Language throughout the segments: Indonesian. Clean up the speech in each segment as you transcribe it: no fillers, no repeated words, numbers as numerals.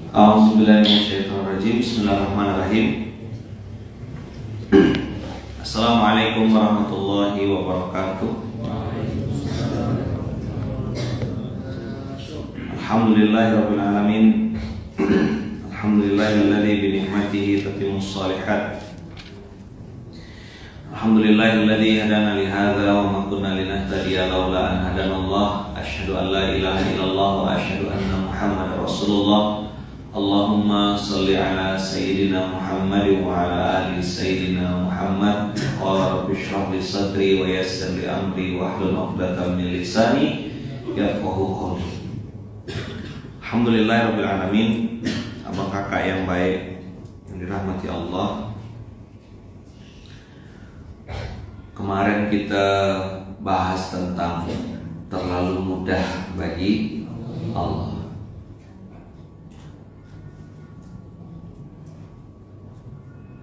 A'udzubillahiminasyaitonirrajim. Bismillahirrahmanirrahim. Assalamualaikum warahmatullahi wabarakatuh. Alhamdulillahirabbil alamin. Alhamdulillahilladzi bi ni'matihi tatimmus shalihat. Alhamdulillahilladzi hadana li hadza wa ma kunna linahtadiya laula an hadanallah. Asyhadu an la ilaha illallah wa asyhadu anna Muhammadar Rasulullah. Allahumma salli ala Sayyidina Muhammad wa ala ali Sayyidina Muhammad. Qala rabbi shrah li sadri wa yassir li amri wa hlul 'uqdatam min lisani yafqahu qawli. Alhamdulillahirabbil alamin. Abang kakak yang baik yang dirahmati Allah, kemarin kita bahas tentang terlalu mudah bagi Allah.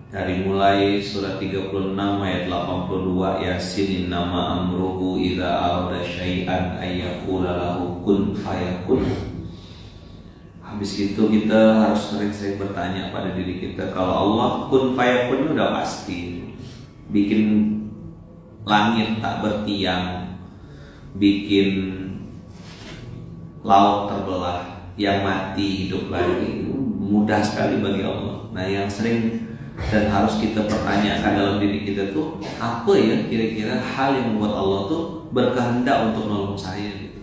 Dari mulai surat 36 ayat 82, Yasin, innama amruhu idza arada syai'an ayyaqula lahu kun fayakun. Habis itu kita harus sering-sering bertanya pada diri kita, kalau Allah kun fayakun udah pasti. Bikin langit tak bertiang, bikin laut terbelah, yang mati hidup lagi, mudah sekali bagi Allah. Nah, yang sering dan harus kita pertanyakan dalam diri kita tuh, apa ya kira-kira hal yang membuat Allah tuh berkehendak untuk nolong saya gitu.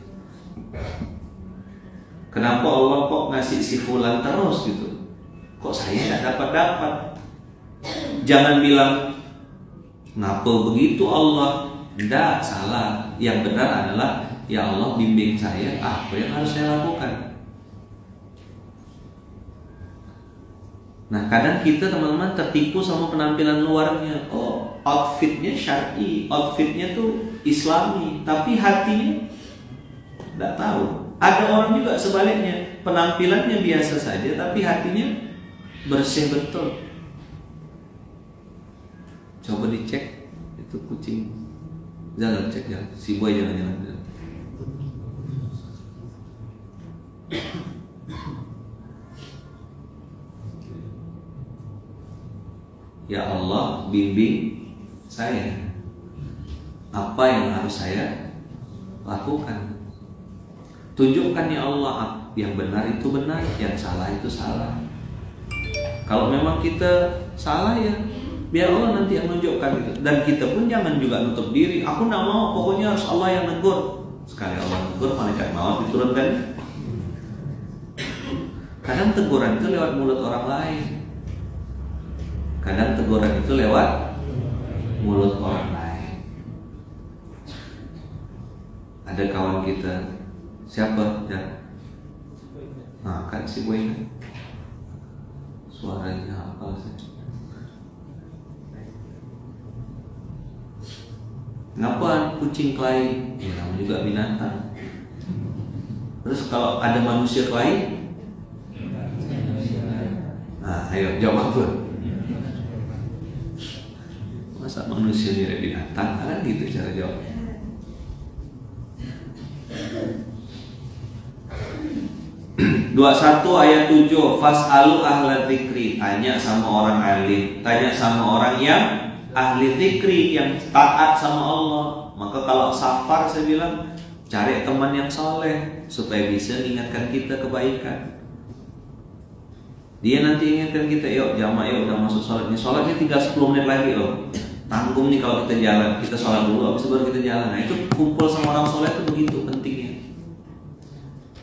Kenapa Allah kok ngasih si fulan terus gitu? Kok saya tidak dapat? Jangan bilang kenapa begitu Allah. Tidak, salah. Yang benar adalah, ya Allah bimbing saya, apa yang harus saya lakukan. Nah, kadang kita teman-teman tertipu sama penampilan luarnya. Oh, outfitnya syar'i, outfitnya tuh Islami, tapi hatinya tidak tahu. Ada orang juga sebaliknya, penampilannya biasa saja, tapi hatinya bersih betul. Coba dicek, itu kucing. Jangan cek, jangan. Si boy jangan. Ya Allah, bimbing saya. Apa yang harus saya lakukan? Tunjukkan ya Allah, yang benar itu benar, yang salah itu salah. Kalau memang kita salah ya biar Allah nanti yang menunjukkan gitu. Dan kita pun jangan juga nutup diri. Aku tidak mau, pokoknya harus Allah yang negur. Sekali Allah negur, malaikat maut diturunkan. Kadang teguran itu lewat mulut orang lain. Kadang teguran itu lewat mulut orang lain. Ada kawan kita, siapa ya? Nah, kan si boy kan? Suaranya apa sih? Ngapa kucing kelain? Ya, namanya juga binatang. Terus kalau ada manusia kelain? Nah, ayo jawab apa? Masa manusia mirip binatang? Kan gitu cara jawabnya. Dua 21 ayat 7, fas'alu ahla dzikri, tanya sama orang alim, tanya sama orang yang ahli dzikri, yang taat sama Allah. Maka kalau safar saya bilang cari teman yang soleh supaya bisa mengingatkan kita kebaikan. Dia nanti ingatkan kita, yuk jamaah, yuk udah masuk sholat. Ini sholatnya tinggal 10 menit lagi loh. Tanggung nih kalau kita jalan, kita sholat dulu, habis itu baru kita jalan. Nah, itu kumpul sama orang soleh itu begitu pentingnya.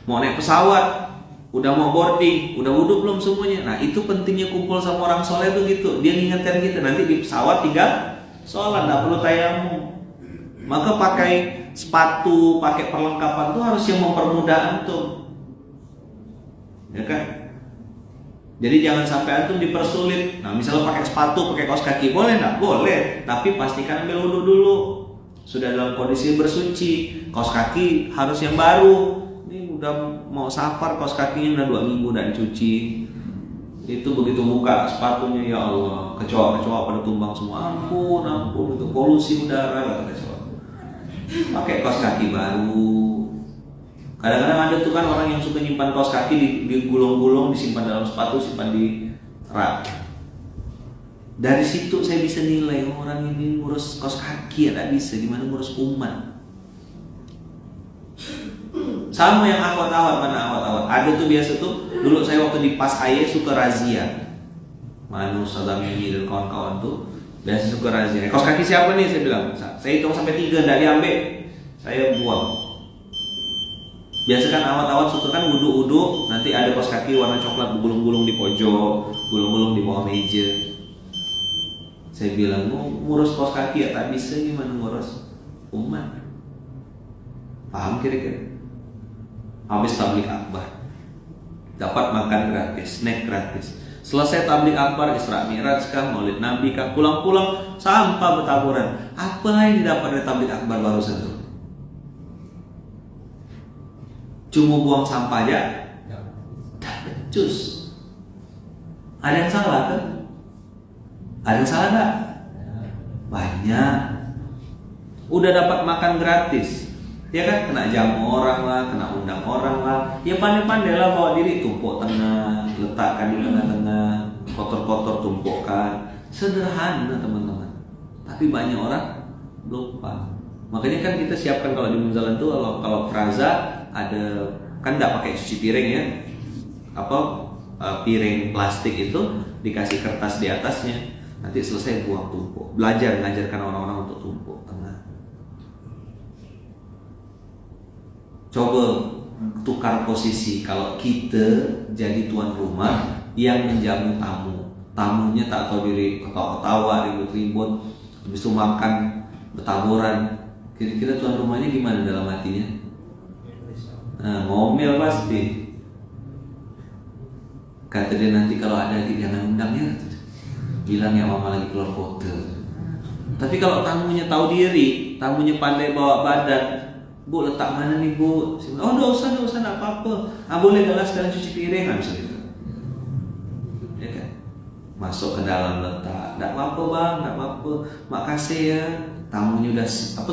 Mau naik pesawat, udah mau boarding, udah wudhu belum semuanya. Nah, itu pentingnya kumpul sama orang soleh itu gitu. Dia mengingatkan kita, nanti di pesawat tinggal sholat, nggak perlu tayamum. Maka pakai sepatu, pakai perlengkapan itu harus yang mempermudah antum, ya kan? Jadi jangan sampai antum dipersulit. Nah, misalnya pakai sepatu, pakai kaos kaki, boleh nggak? Boleh, tapi pastikan ambil wudhu dulu. Sudah dalam kondisi bersuci. Kaos kaki harus yang baru. Ini udah mau safar, kaos kakinya udah 2 minggu udah dicuci. Itu begitu buka sepatunya, ya Allah, kecoa pada tumbang semua. Ampun, itu polusi udara kata kecoa. Pakai kaos kaki baru. Kadang-kadang ada tuh kan orang yang suka nyimpan kaos kaki digulung-gulung, disimpan dalam sepatu, simpan di rak. Dari situ saya bisa nilai orang ini ngurus kaos kaki ya tak bisa, gimana ngurus umat. Sama yang awat-awat, mana awat-awat. Ada tuh biasa tuh, dulu saya waktu di Pas Aye suka razia. Manu, Saddam ini dan kawan-kawan tuh biasa suka razia. Kaos kaki siapa nih? Saya bilang, saya hitung sampai 3, tidak diambil, saya buang. Biasa kan awat-awat suka kan wudhu, nanti ada kaos kaki warna coklat gulung-gulung di pojok, gulung-gulung di bawah meja. Saya bilang, ngurus kaos kaki ya tak bisa, gimana ngurus umat? Paham kira-kira? Habis tablik akbar, dapat makan gratis, snack gratis. Selesai tablik akbar, Isra Mi'raj kah, Maulid Nabi kah, pulang-pulang sampah bertaburan. Apa yang didapat dari tablik akbar barusan itu? Cuma buang sampah aja, dapat jus. Ada yang salah kan? Ada yang salah nggak? Banyak. Udah dapat makan gratis, ya kan? Kena jamu orang lah, kena undang orang lah. Ya pandai-pandai lah bawa diri, tumpuk tengah, letakkan di tengah-tengah, kotor-kotor tumpukkan. Sederhana teman-teman. Tapi banyak orang lupa. Makanya kan kita siapkan kalau di Munzalan tuh kalau fraza ada kan nggak pakai cuci piring ya, piring plastik itu dikasih kertas di atasnya, nanti selesai buang tumpuk. Mengajarkan orang-orang untuk tumpuk tengah. Coba tukar posisi, kalau kita jadi tuan rumah yang menjamu tamu, tamunya tak tahu diri, ketawa-ketawa, ribut-ribut, habis itu makan bertaburan, kira-kira tuan rumahnya gimana dalam hatinya? Nah, ngomel pasti. Kata dia, nanti kalau ada jangan undangnya, bilang ya mama lagi keluar kota. Tapi kalau tamunya tahu diri, tamunya pandai bawa badan, bu letak mana nih bu? Oh enggak usah enggak apa-apa. Boleh gelas sekalian cuci piring, nggak bisa gitu. Ya kan? Masuk ke dalam letak, enggak apa-apa bang, enggak apa-apa. Makasih ya. Tamunya udah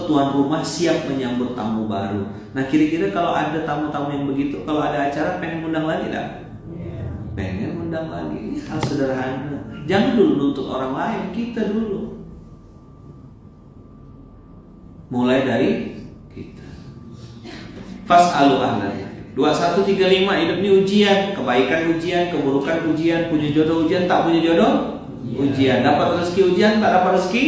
tuan rumah siap menyambut tamu baru. Nah kira-kira kalau ada tamu-tamu yang begitu, kalau ada acara pengen undang lagi tak? Pengen undang lagi. Ini hal sederhana. Jangan dulu nuntut orang lain, kita dulu. Mulai dari kita. Fas'alu ahlan. 2135 hidup ini ujian, kebaikan ujian, keburukan ujian, punya jodoh ujian, tak punya jodoh ujian, dapat rezeki ujian, tak dapat rezeki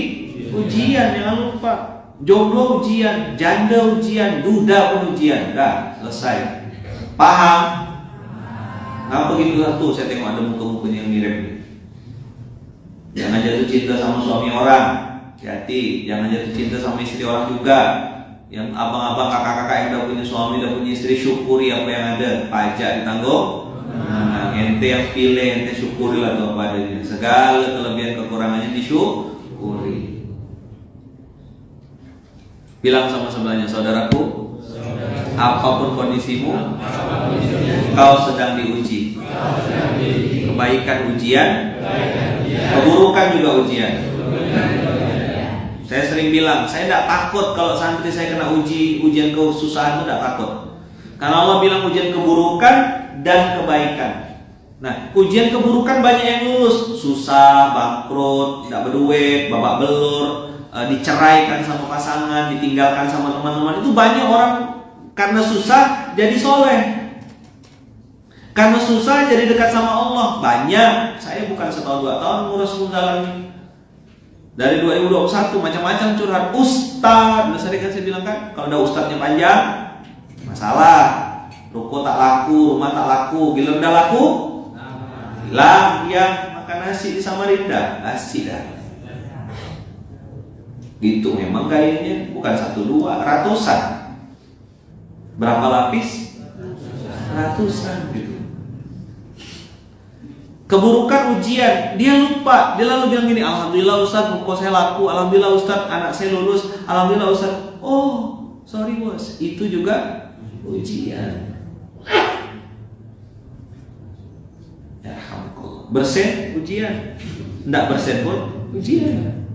ujian. Jangan lupa, jomblo ujian, janda ujian, duda pun ujian. Dah selesai. Paham? Ngapa gitu satu? Saya tengok ada muka-mukanya yang mirip nih. Jangan jatuh cinta sama suami orang, hati. Jangan jatuh cinta sama istri orang juga. Yang abang-abang, kakak-kakak yang udah punya suami, udah punya istri, syukuri apa yang ada. Pajak ditanggung. Nah, ente yang pilih, ente syukurilah tuh apa adanya. Segala kelebihan kekurangannya disyukuri. Bilang sama sebelahnya, saudaraku, apapun kondisimu, kau sedang diuji. Kebaikan ujian, keburukan juga ujian. Saya sering bilang, saya tidak takut kalau santri saya kena ujian kesusahan itu tidak takut. Karena Allah bilang ujian keburukan dan kebaikan. Nah, ujian keburukan banyak yang lulus, susah, bangkrut, tidak berduit, babak belur, diceraikan sama pasangan, ditinggalkan sama teman-teman. Itu banyak orang karena susah jadi soleh, karena susah jadi dekat sama Allah. Banyak. Saya bukan setahun 2 tahun ngurus Munzalan ini. Dari 2021 macam-macam curhat. Ustadz, sering kan saya bilang kan, kalau udah ustadznya panjang masalah. Ruko tak laku, rumah tak laku, gila udah laku, hilang dia makan nasi di Samarinda, nasi dah. Gitu memang gayanya, bukan 1 2, ratusan. Berapa lapis? Ratusan gitu. Keburukan ujian, dia lupa, dia lalu bilang gini, alhamdulillah Ustaz, buku saya laku, alhamdulillah Ustaz, anak saya lulus, alhamdulillah Ustaz. Oh, sorry bos, itu juga ujian. Ya alhamdulillah. Bersen ujian, tidak bersen pun ujian.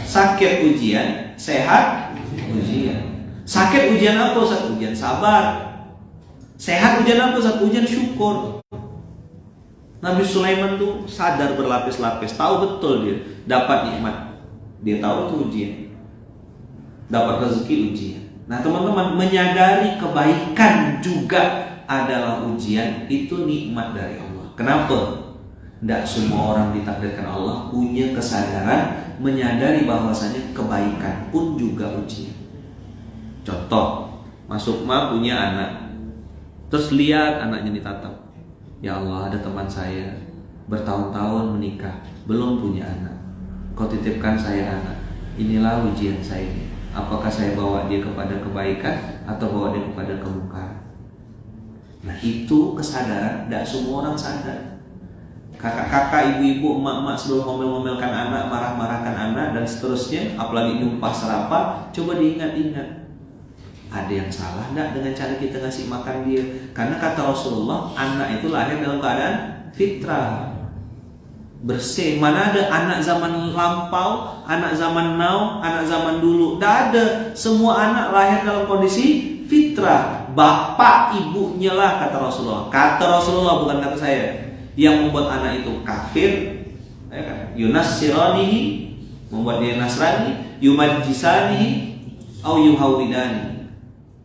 Sakit ujian, sehat ujian. Sakit ujian apa Ustaz? Ujian sabar. Sehat ujian apa Ustaz? Ujian syukur. Nabi Sulaiman tuh sadar berlapis-lapis, tahu betul dia dapat nikmat. Dia tahu itu ujian. Dapat rezeki ujian. Nah teman-teman, menyadari kebaikan juga adalah ujian, itu nikmat dari Allah. Kenapa? Tidak semua orang ditakdirkan Allah punya kesadaran menyadari bahwasanya kebaikan pun juga ujian. Contoh, Mas Sukma punya anak, terus lihat anaknya ditatap. Ya Allah, ada teman saya bertahun-tahun menikah, belum punya anak. Kau titipkan saya anak. Inilah ujian saya. Apakah saya bawa dia kepada kebaikan atau bawa dia kepada kemungkaran? Nah itu kesadaran, tidak semua orang sadar. Kakak-kakak, ibu-ibu, emak-emak sebelum ngomel-ngomelkan anak, marah-marahkan anak, dan seterusnya, apalagi nyumpah serapah, coba diingat-ingat. Ada yang salah enggak dengan cara kita ngasih makan dia? Karena kata Rasulullah, anak itu lahir dalam keadaan fitrah, bersih. Mana ada anak zaman lampau, anak zaman now, anak zaman dulu? Tidak ada. Semua anak lahir dalam kondisi fitrah. Bapak ibunya lah kata Rasulullah. Kata Rasulullah, bukan kata saya. Yang membuat anak itu kafir, ya kan? Yunassiranihi, membuat dia Nasrani, yumajjisanihi, au yuhawidani.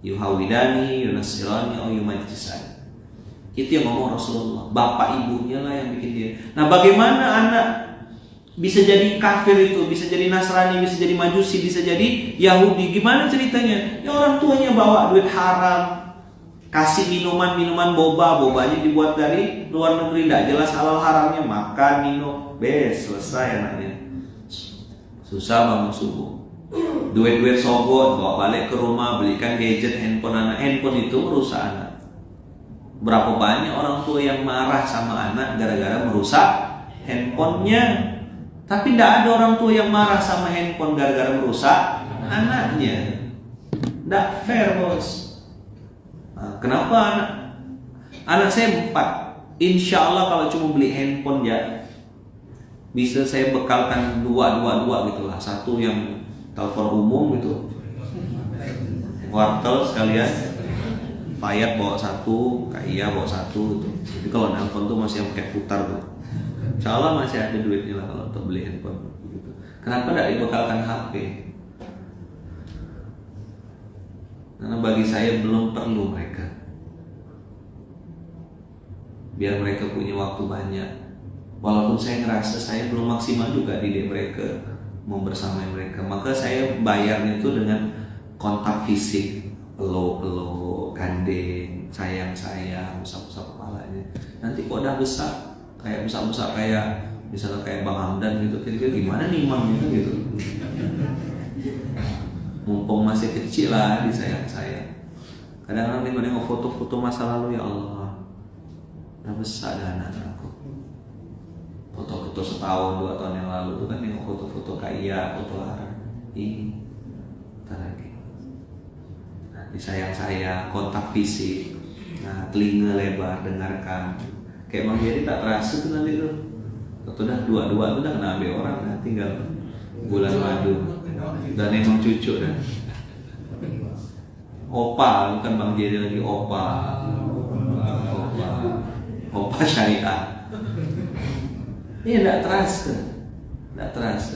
Yuhawidani, yunassirani, au yumajjisani. Itu yang ngomong Rasulullah. Bapak ibunya lah yang bikin dia. Nah bagaimana anak bisa jadi kafir itu, bisa jadi Nasrani, bisa jadi Majusi, bisa jadi Yahudi? Gimana ceritanya? Ya orang tuanya bawa duit haram, kasih minuman bobanya dibuat dari luar negeri, tidak jelas halal haramnya, makan, minum, selesai anaknya. Susah bangun subuh. Duit-duit sogot, bawa balik ke rumah, belikan gadget, handphone anak. Handphone itu merusak anak. Berapa banyak orang tua yang marah sama anak gara-gara merusak handphonenya. Tapi tidak ada orang tua yang marah sama handphone gara-gara merusak anaknya. Tidak fair bos. Nah, kenapa anak saya 4? Insya Allah kalau cuma beli handphone ya bisa saya bekalkan dua gitulah. Satu yang telepon umum gitu, wortel sekalian, Payat bawa satu, Kak Iya bawa satu gitu. Jadi kalau nelfon tuh masih yang pakai putar tuh. Insya Allah masih ada duitnya lah kalau untuk beli handphone gitu. Kenapa tidak dibekalkan HP? Karena bagi saya belum perlu mereka. Biar mereka punya waktu banyak. Walaupun saya ngerasa saya belum maksimal juga didik mereka, mau bersamai mereka. Maka saya bayarnya itu dengan kontak fisik. Peluk, gandeng, sayang, usap-usap kepalanya. Nanti kok udah besar, kayak besar kayak misalnya kayak Bang Hamdan gitu, kira-kira gimana nih Mam gitu. Mumpung masih kecil lah disayang. Kadang-kadang nengok foto-foto masa lalu, ya Allah, udah besar dah anak-anakku. Foto-foto setahun 2 tahun yang lalu tuh kan nengok foto-foto Kak Iya, foto Lara. Ini, ntar lagi. Disayang, kontak fisik, nah telinga lebar, dengarkan. Kayak Bang Jerry tak terasa tuh nanti tuh. Atau udah 2 tuh udah kena ambil orang, nah tinggal bulan madu dan emang cucu dah. Opa, bukan Bang Jerry lagi, opa syariah. Ini tidak terasa.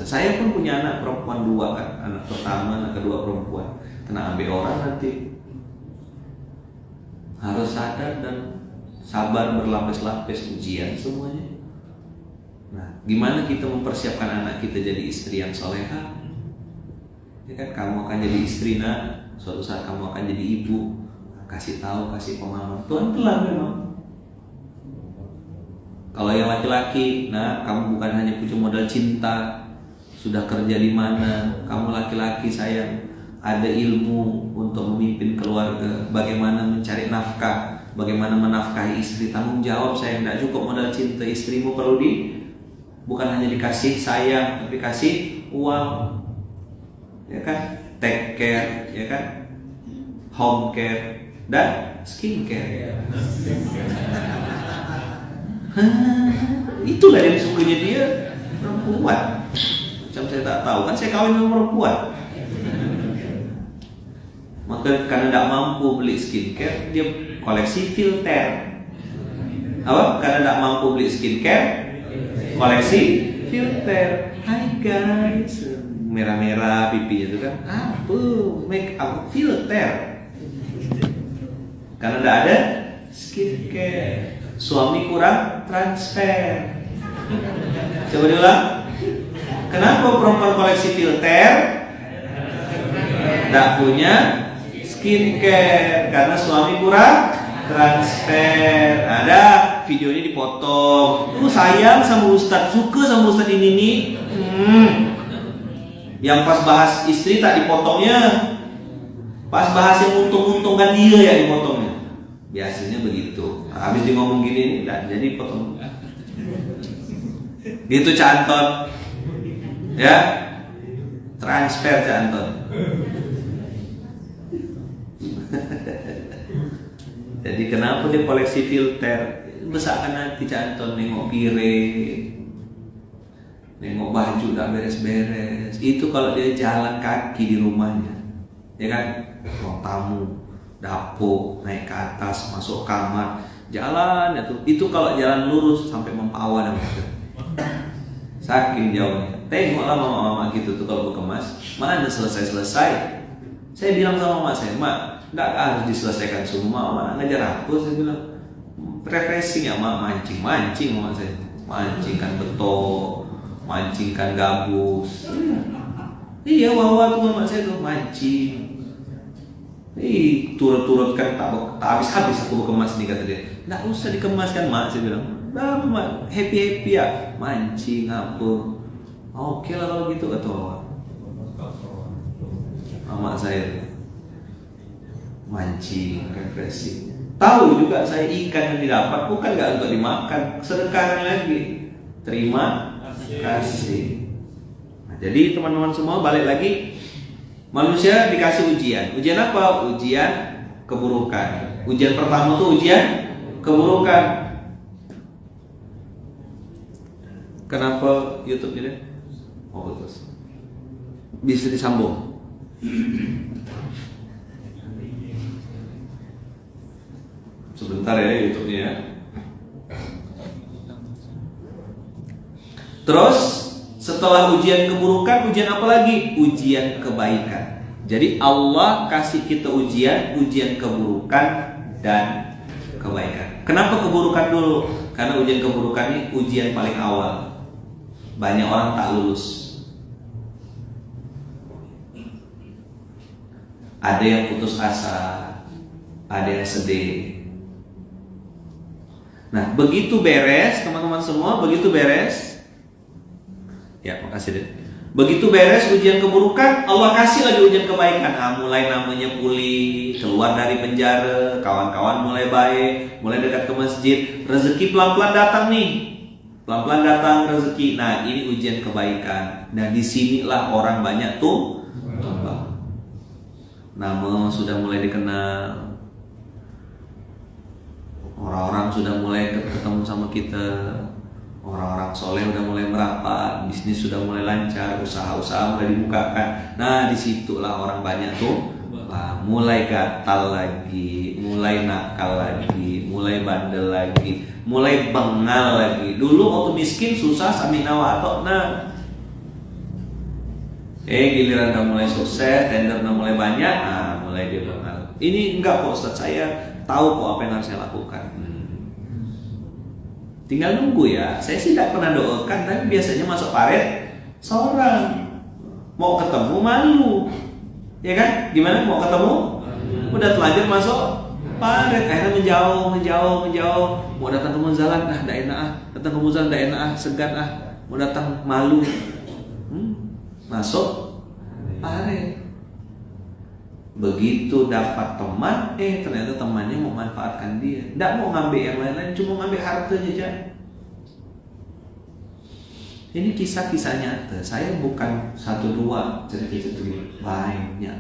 Saya pun punya anak perempuan 2 kan, anak pertama, anak kedua perempuan. Kena ambil orang nanti. Harus sadar dan sabar, berlapis-lapis ujian semuanya. Nah, gimana kita mempersiapkan anak kita jadi istri yang soleha? Ya kan, kamu akan jadi istri nak, suatu saat kamu akan jadi ibu. Kasih tahu, kasih pemahaman. Pelan-pelan memang. Kalau yang laki-laki, nah kamu bukan hanya punya modal cinta, sudah kerja di mana, kamu laki-laki sayang, ada ilmu untuk memimpin keluarga, bagaimana mencari nafkah, bagaimana menafkahi istri, tanggung jawab sayang. Tidak cukup modal cinta, istrimu perlu bukan hanya dikasih sayang, tapi kasih uang, ya kan, take care, ya kan, home care dan skin care. Itulah yang sukanya dia, perempuan. Macam saya tak tahu kan, saya kawin sama perempuan. Maka karena tidak mampu beli skincare, dia koleksi filter. Apa? Karena tidak mampu beli skincare, koleksi filter. Hai guys, merah-merah pipinya itu kan, apa? Make up filter. Karena tidak ada skincare. Suami kurang transfer. Coba diulang. Kenapa perempuan koleksi filter? Tidak punya skincare karena suami kurang transfer. Ada videonya dipotong. Sayang sama Ustadz, suka sama Ustadz ini nih. Yang pas bahas istri tak dipotongnya, pas bahas yang untung-untungkan dia ya dipotongnya. Biasanya begitu. Habis dia ngomong gini, tidak jadi potong. Gitu Cak Anton. Ya, transfer Cak Anton. Jadi kenapa dia koleksi filter? Besarkan hati Cak Anton, nengok piring, nengok baju tak beres-beres. Itu kalau dia jalan kaki di rumahnya, ya kan? Ruang tamu, dapur, naik ke atas, masuk kamar, jalan ya tuh. Itu kalau jalan lurus sampai Mempawah dan saking jauhnya. Tengoklah mama-mama gitu tuh kalau berkemas, mana selesai-selesai. Saya bilang sama mama saya, Mak, nggak harus diselesaikan semua, Mak ngajar aku. Saya bilang, refreshing ya Mak, mancing Mak saya. Mancingkan betok, mancingkan gabus. Iya, wawa tuh mama saya tuh mancing. Turut-turut kan tak habis-habis aku berkemas nih kata dia. Nggak usah dikemas kan Mak, saya bilang. Nah, Mak, happy ya, mancing apa. Oke lah kalau gitu kata wawa. Mama saya mancing, refreshing. Tahu juga saya ikan yang didapat bukan nggak untuk dimakan, sedekahkan lagi. Terima kasih. Nah, jadi teman-teman semua balik lagi, manusia dikasih ujian. Ujian apa? Ujian keburukan. Ujian pertama tuh ujian keburukan. Kenapa YouTube ini? Oh bagus. Bisa disambung. Sebentar ya YouTube-nya ya. Terus setelah ujian keburukan, ujian apa lagi? Ujian kebaikan. Jadi Allah kasih kita ujian keburukan dan kebaikan. Kenapa keburukan dulu? Karena ujian keburukan ini ujian paling awal. Banyak orang tak lulus. Ada yang putus asa, ada yang sedih. Nah, begitu beres, teman-teman semua, begitu beres. Ya, makasih deh. Begitu beres ujian keburukan, Allah kasih lagi ujian kebaikan. Mulai namanya pulih, keluar dari penjara, kawan-kawan mulai baik, mulai dekat ke masjid, rezeki pelan-pelan datang nih. Pelan-pelan datang rezeki. Nah, ini ujian kebaikan. Nah, disinilah orang banyak tuh tumbang. Nama sudah mulai dikenal. Orang-orang sudah mulai ketemu sama kita. Orang-orang soleh udah mulai merapat, bisnis sudah mulai lancar, usaha-usaha mulai dibukakan. Nah, disitulah orang banyak tuh mulai gatal lagi, mulai nakal lagi, mulai bandel lagi, mulai bengal lagi. Dulu waktu miskin susah samina wa atokna. Giliran udah mulai sukses, tender udah mulai banyak, mulai dia bengal. Ini enggak kok Ustaz, saya tahu kok apa yang harus saya lakukan. Tinggal nunggu ya. Saya sih tidak pernah doakan, tapi biasanya masuk paret seorang. Mau ketemu malu, ya kan? Gimana mau ketemu? Udah telanjur masuk paret, akhirnya menjauh. Mau datang ke muzalan, tidak enak Datang ke muzalan tidak enak segan Mau datang malu. Masuk paret. Begitu dapat teman, ternyata temannya mau manfaatkan dia. Tidak mau ngambil yang lain-lain, cuma ngambil harta saja. Ini kisah-kisah nyata. Saya bukan 1-2 cerita-cerita, banyak.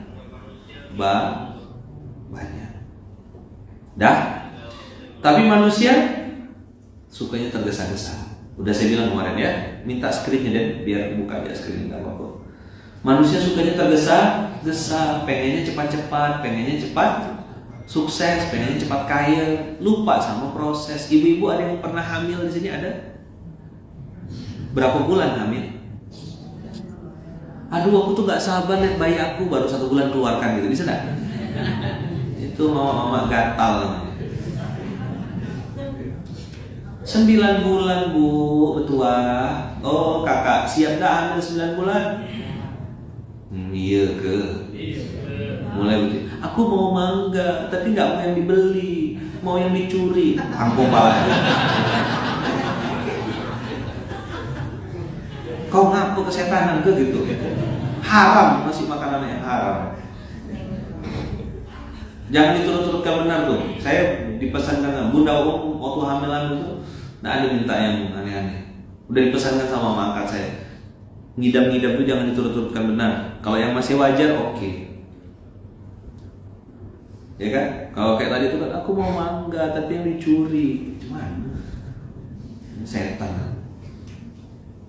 Banyak. Dah. Tapi manusia sukanya tergesa-gesa. Udah saya bilang kemarin ya, minta screennya deh, biar buka aja screen, nggak apa-apa. Manusia sukanya tergesa-gesa, pengennya cepat-cepat, pengennya cepat sukses, pengennya cepat kaya, lupa sama proses. Ibu-ibu ada yang pernah hamil di sini ada? Berapa bulan hamil? Aduh, aku tuh gak sabar lihat bayi aku baru 1 bulan keluarkan gitu, bisa gak? Itu mama gatal namanya. 9 bulan bu, betua. Oh kakak siap dah hamil 9 bulan? Iya ke? Mulai begitu. Aku mau mangga, tapi nggak mau yang dibeli, mau yang dicuri. Angkung pala. Kau ngaku kesetanan ke gitu? Haram, masih makanan yang haram. Jangan diturut-turutkan benar tuh. Saya dipesankan bunda waktu hamilan itu, nggak ada minta yang aneh-aneh. Udah dipesankan sama mama angkat saya. Ngidam-ngidam tuh jangan diturut-turutkan benar. Kalau yang masih wajar, oke. Ya kan? Kalau kayak tadi itu kan aku mau mangga tapi yang dicuri. Mana? Setan.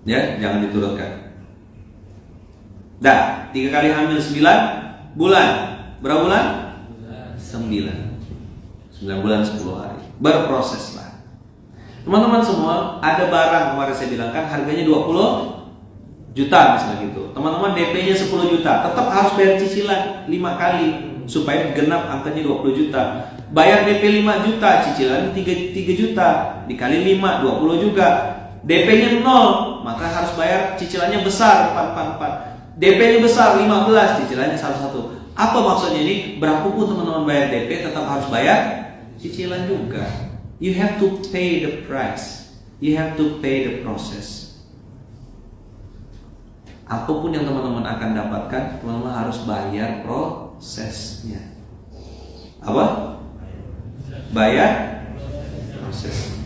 Ya, jangan diturutkan. Dah, 3 kali hamil 9 bulan. Berapa bulan? 9 bulan 10 hari. Berproses lah. Teman-teman semua, ada barang kemarin saya bilang kan harganya 20 juta misalnya gitu. Teman-teman DP-nya 10 juta, tetap harus bayar cicilan 5 kali supaya genap angkanya 20 juta. Bayar DP 5 juta, cicilan 3 juta, dikali 5, 20 juga. DP-nya 0, maka harus bayar cicilannya besar 4. DP-nya besar 15, cicilannya 1. Apa maksudnya ini? Berapapun teman-teman bayar DP, tetap harus bayar cicilan juga. You have to pay the price. You have to pay the process. Apapun yang teman-teman akan dapatkan, teman-teman harus bayar prosesnya. Apa? Bayar proses.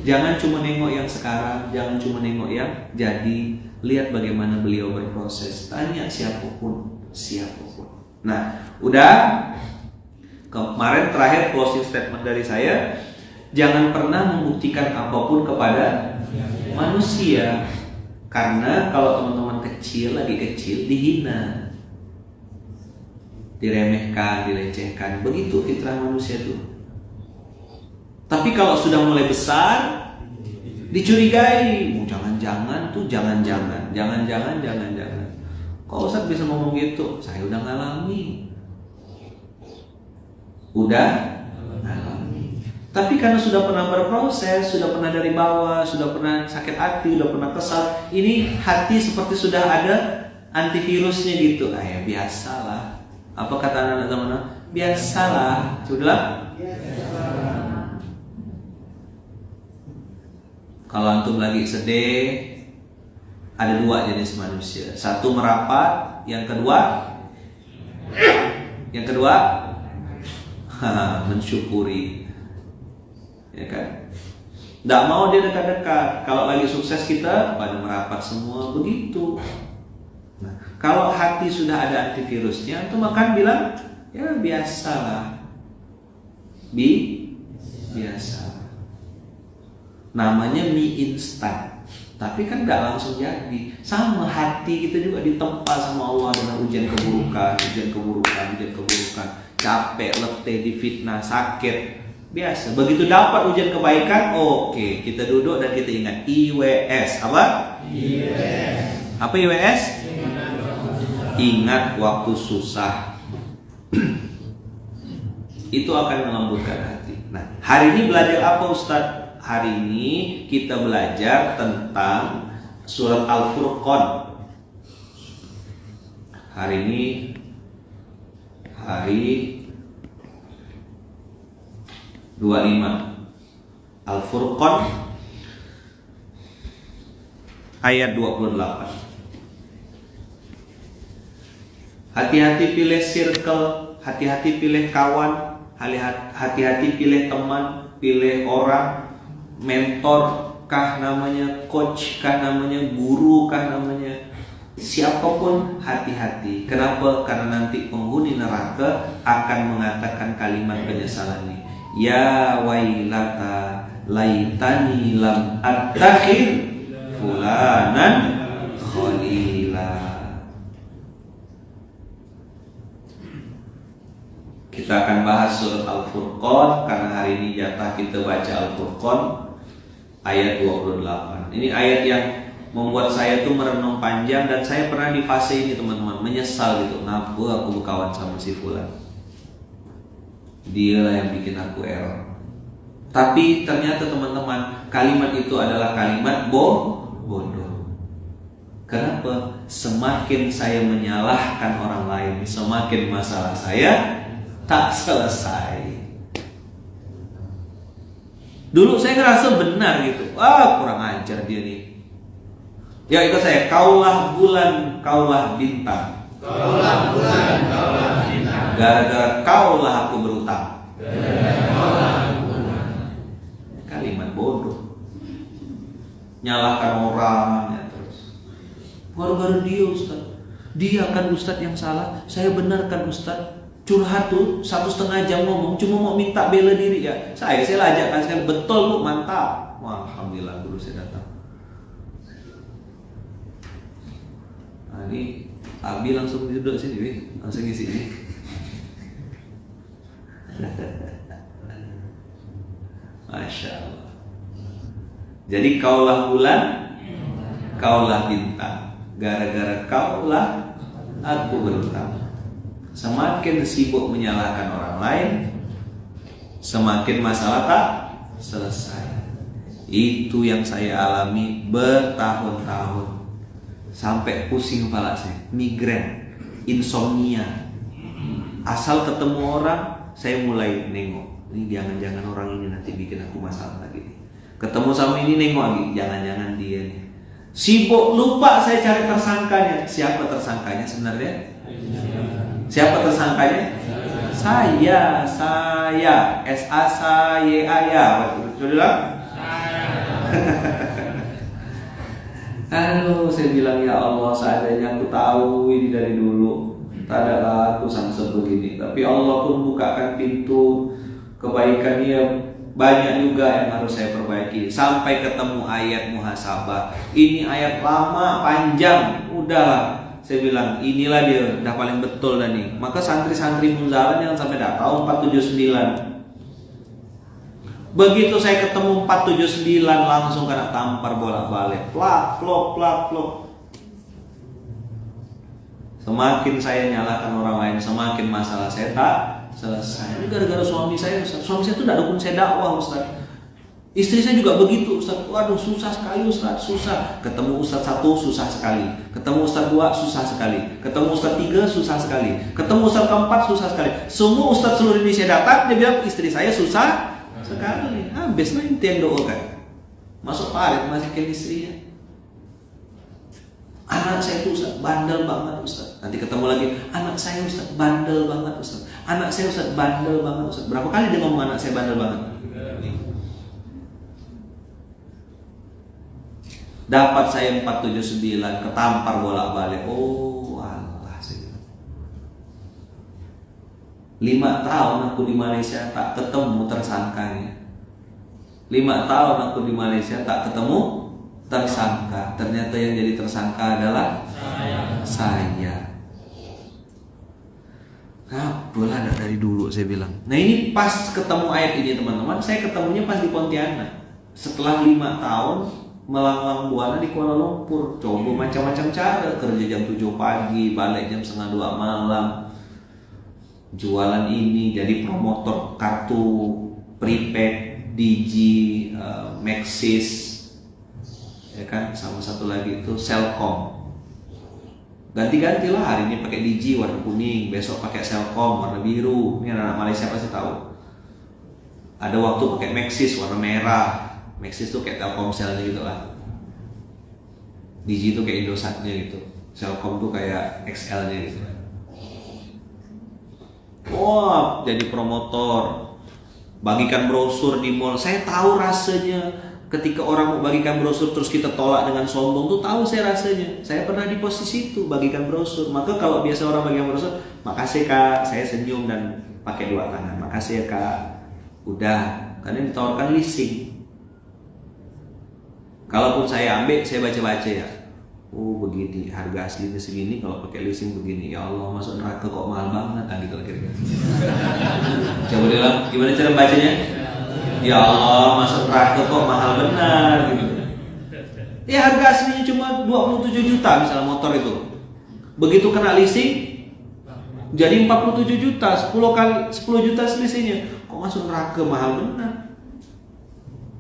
Jangan cuma nengok yang sekarang, jangan cuma nengok yang jadi. Lihat bagaimana beliau berproses. Tanya siapapun. Nah, udah. Kemarin terakhir closing statement dari saya, jangan pernah membuktikan apapun kepada manusia. Karena kalau teman-teman lagi kecil dihina, diremehkan, dilecehkan, begitu fitrah manusia tuh. Tapi kalau sudah mulai besar, dicurigai, jangan-jangan. Kok Ustaz bisa ngomong gitu? Saya udah ngalami. Tapi karena sudah pernah berproses, sudah pernah dari bawah, sudah pernah sakit hati, sudah pernah kesal, ini hati seperti sudah ada antivirusnya gitu. Ya biasalah. Apa kata anak-anak zaman now? Biasalah. Sudahlah. Kalau antum lagi sedih, ada 2 jenis manusia. Satu merapat, yang kedua mensyukuri. Ya kan? Tidak mau dia dekat-dekat. Kalau lagi sukses kita pada merapat semua begitu. Nah, kalau hati sudah ada antivirusnya, itu makan bilang ya biasalah, biasa. Namanya mie instan, tapi kan tidak langsung jadi. Sama hati kita juga ditempa sama Allah dengan ujian keburukan, capek, letih, difitnah, sakit. Biasa. Begitu dapat ujian kebaikan, oke, kita duduk dan kita ingat IWS. Apa? IWS. Apa IWS? Ingat waktu susah. Itu akan melembutkan hati. Nah, hari ini belajar apa Ustadz? Hari ini kita belajar tentang surat Al-Furqan. Hari ini hari 25 Al-Furqan ayat 28. Hati-hati pilih circle, hati-hati pilih kawan, hati-hati pilih teman, pilih orang, mentor kah namanya, coach kah namanya, guru kah namanya, siapapun hati-hati. Kenapa? Karena nanti penghuni neraka akan mengatakan kalimat penyesalan ini. Ya wailata laitani lam attakhir fulanan khalila. Kita akan bahas surat Al-Furqan karena hari ini jatah kita baca Al-Furqan ayat 28. Ini ayat yang membuat saya tuh merenung panjang, dan saya pernah di fase ini teman-teman, menyesal gitu. Ngapa aku berkawan sama si fulan? Dialah yang bikin aku error. Tapi ternyata teman-teman, kalimat itu adalah kalimat bodoh. Kenapa? Semakin saya menyalahkan orang lain, semakin masalah saya tak selesai. Dulu saya ngerasa benar gitu. Kurang ajar dia nih. Ya ikut saya. Kaulah bulan, kaulah bintang. Kaulah bulan, kaulah bintang. Gara-gara kaulah aku berutang. Kalimat bodoh. Nyalahkan orang ya terus. Gara-gara dia Ustaz. Dia kan Ustaz yang salah, saya benarkan Ustaz. Curhat tuh 1,5 jam ngomong, cuma mau minta bela diri ya. Saya lajakkan sekali, betul Bu, mantap. Wah, alhamdulillah guru saya datang. Nah, ini Abi langsung duduk sini, Bi. Langsung ngisi ini. Masya Allah. Jadi kaulah bulan, kaulah bintang. Gara-gara kaulah aku berutang. Semakin sibuk menyalahkan orang lain, semakin masalah tak selesai. Itu yang saya alami bertahun-tahun. Sampai pusing kepala saya, migren, insomnia. Asal ketemu orang, saya mulai nengok. Ini jangan-jangan orang ini nanti bikin aku masalah lagi. Ketemu sama ini nengok lagi, jangan-jangan dia nih. Sibuk lupa saya cari tersangkanya. Siapa tersangkanya sebenarnya? Siapa tersangkanya? Saya. S-A-S-Y-A ya. Betul bilang? Aduh, saya bilang ya Allah, seandainya aku tahu ini dari dulu, tak adalah aku sampai begini. Tapi Allah pun bukakan pintu kebaikannya, banyak juga yang harus saya perbaiki. Sampai ketemu ayat muhasabah. Ini ayat lama, panjang, udah. Saya bilang inilah dia, udah paling betul dah nih. Maka santri-santri Munzalan jangan sampai dah tahu 479. Begitu saya ketemu 479 langsung kena tampar bolak-balik. Plak, plok, plak, plok. Semakin saya nyalakan orang lain, semakin masalah saya tak selesai. Ini gara-gara suami saya, Ustaz. Suami saya tuh tidak dukung saya dakwah, Ustaz. Istri saya juga begitu, Ustaz. Waduh, susah sekali Ustaz, susah. Ketemu Ustaz 1 susah sekali. Ketemu Ustaz 2 susah sekali. Ketemu Ustaz 3 susah sekali. Ketemu Ustaz 4 susah sekali. Semua Ustaz seluruh Indonesia datang, dia bilang istri saya susah sekali. Habis nanti yang doakan. Masuk parit masukin istrinya. Anak saya itu Ustaz bandel banget Ustaz. Nanti ketemu lagi, anak saya Ustaz bandel banget Ustaz. Anak saya Ustaz bandel banget Ustaz. Berapa kali dia ngomong anak saya bandel banget? Dapat saya 479, ketampar bolak-balik. Oh Allah, 5 tahun aku di Malaysia tak ketemu tersangkanya. 5 tahun aku di Malaysia tak ketemu tersangka. Ternyata yang jadi tersangka adalah saya. Apalah dari dulu saya bilang. Nah ini pas ketemu ayat ini teman-teman, saya ketemunya pas di Pontianak. Setelah 5 tahun melanglang buana di Kuala Lumpur, coba macam-macam cara, kerja jam 7 pagi, balik jam setengah 2 malam, jualan ini, jadi promotor kartu prepaid, Digi, Maxis, ya kan, sama satu lagi itu Selcom. Ganti-ganti lah, hari ini pakai Digi warna kuning, besok pakai Selcom warna biru. Ini anak Malaysia pasti tahu. Ada waktu pakai Maxis warna merah. Maxis tuh kayak Telkomsel gitu lah. Digi tuh kayak Indosatnya gitu. Selcom tuh kayak XL-nya gitu. Wah, jadi promotor. Bagikan brosur di mall. Saya tahu rasanya ketika orang mau bagikan brosur terus kita tolak dengan sombong tuh, tahu saya rasanya. Saya pernah di posisi itu, bagikan brosur. Maka kalau biasa orang bagikan brosur, makasih Kak, saya senyum dan pakai 2 tangan. Makasih ya Kak. Udah, karena ditawarkan leasing. Kalaupun saya ambil, saya baca-baca ya. Oh begini, harga aslinya segini, kalau pakai leasing begini. Ya Allah, masuk neraka kok mahal banget, nah gitu kira-kira. Coba bilang, gimana cara bacanya? Ya Allah, masuk neraka kok mahal benar gitu. Ya harga aslinya cuma 27 juta misalnya motor itu. Begitu kena leasing jadi 47 juta, 10 juta selisihnya. Kok masuk neraka mahal benar.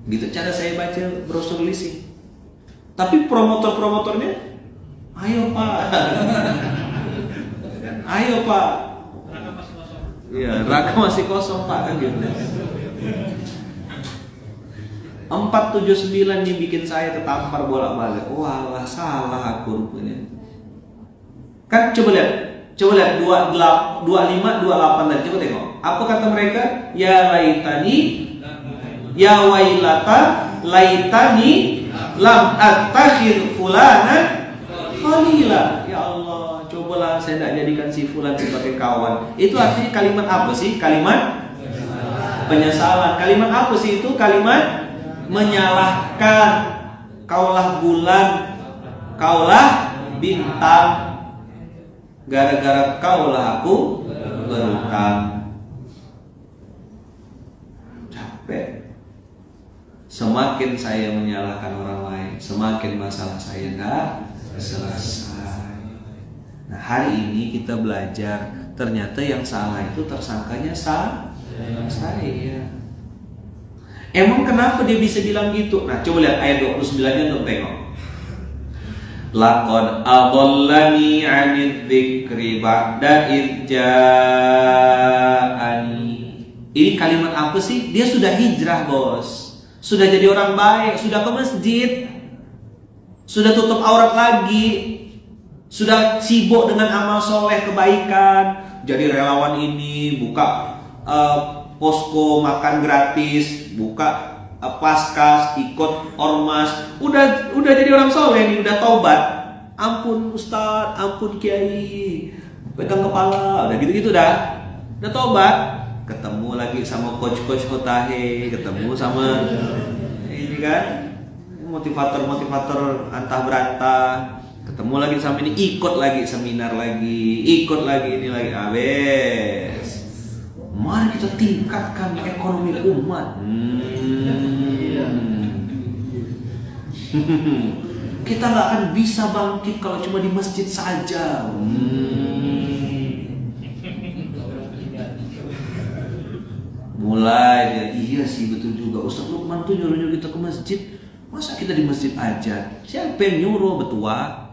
Gitu cara saya baca brosur leasing. Tapi promotor-promotornya, ayo Pak, ayo Pak, ya neraka masih kosong Pak, kan gitu. 479 yang bikin saya tertampar bolak-balik. Wah, salah aku rupanya. Kan coba lihat 25, 28 tadi, coba tengok. Apa kata mereka? Ya laitani, ya wailata, laitani lam attakhir fulana khalila. Ya Allah, cobalah saya tidak jadikan si fulan sebagai kawan. Itu artinya kalimat apa sih? Kalimat penyesalan. Kalimat apa sih itu? Kalimat menyalahkan. Kaulah bulan, kaulah bintang, gara-gara kaulah aku berutang. Capek. Semakin saya menyalahkan orang lain, semakin masalah saya nggak selesai. Nah hari ini kita belajar, ternyata yang salah itu tersangkanya saya. Emang kenapa dia bisa bilang gitu? Nah coba lihat ayat 29-nya untuk tengok. Laqad adallani 'anidz dzikri ba'da idz ja'ani. Ini kalimat apa sih? Dia sudah hijrah, Bos. Sudah jadi orang baik, sudah ke masjid, sudah tutup aurat lagi, sudah sibuk dengan amal soleh kebaikan, jadi relawan ini, buka posko makan gratis, buka paskas, ikut ormas, udah jadi orang soleh nih, udah taubat. Ampun Ustadz, ampun Kiai, pegang kepala, udah gitu-gitu udah taubat. Ketemu lagi sama coach Hotahe, ketemu sama ini kan motivator antah berantah, ketemu lagi sama ini, ikut lagi seminar lagi, ikut lagi ini lagi, abes. Mari kita tingkatkan ekonomi umat. Kita nggak akan bisa bangkit kalau cuma di masjid saja. Mulai dia, iya sih betul juga. Ustaz Lukman tuh nyuruh kita ke masjid. Masa kita di masjid aja? Siapa yang nyuruh betua?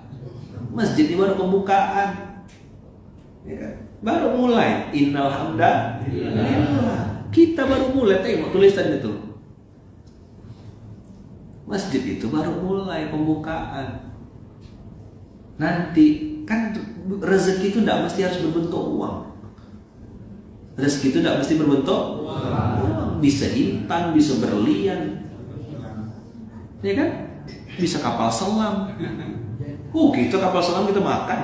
Masjid ini baru pembukaan, ya kan? Baru mulai. Innal hamdalillah. Kita baru mulai. Tengok tulisan itu. Masjid itu baru mulai pembukaan. Nanti kan rezeki itu tidak mesti harus berbentuk uang. Rezeki itu tidak mesti berbentuk uang. Bisa intan, bisa berlian, ya kan? Bisa kapal selam. Kita kapal selam kita makan.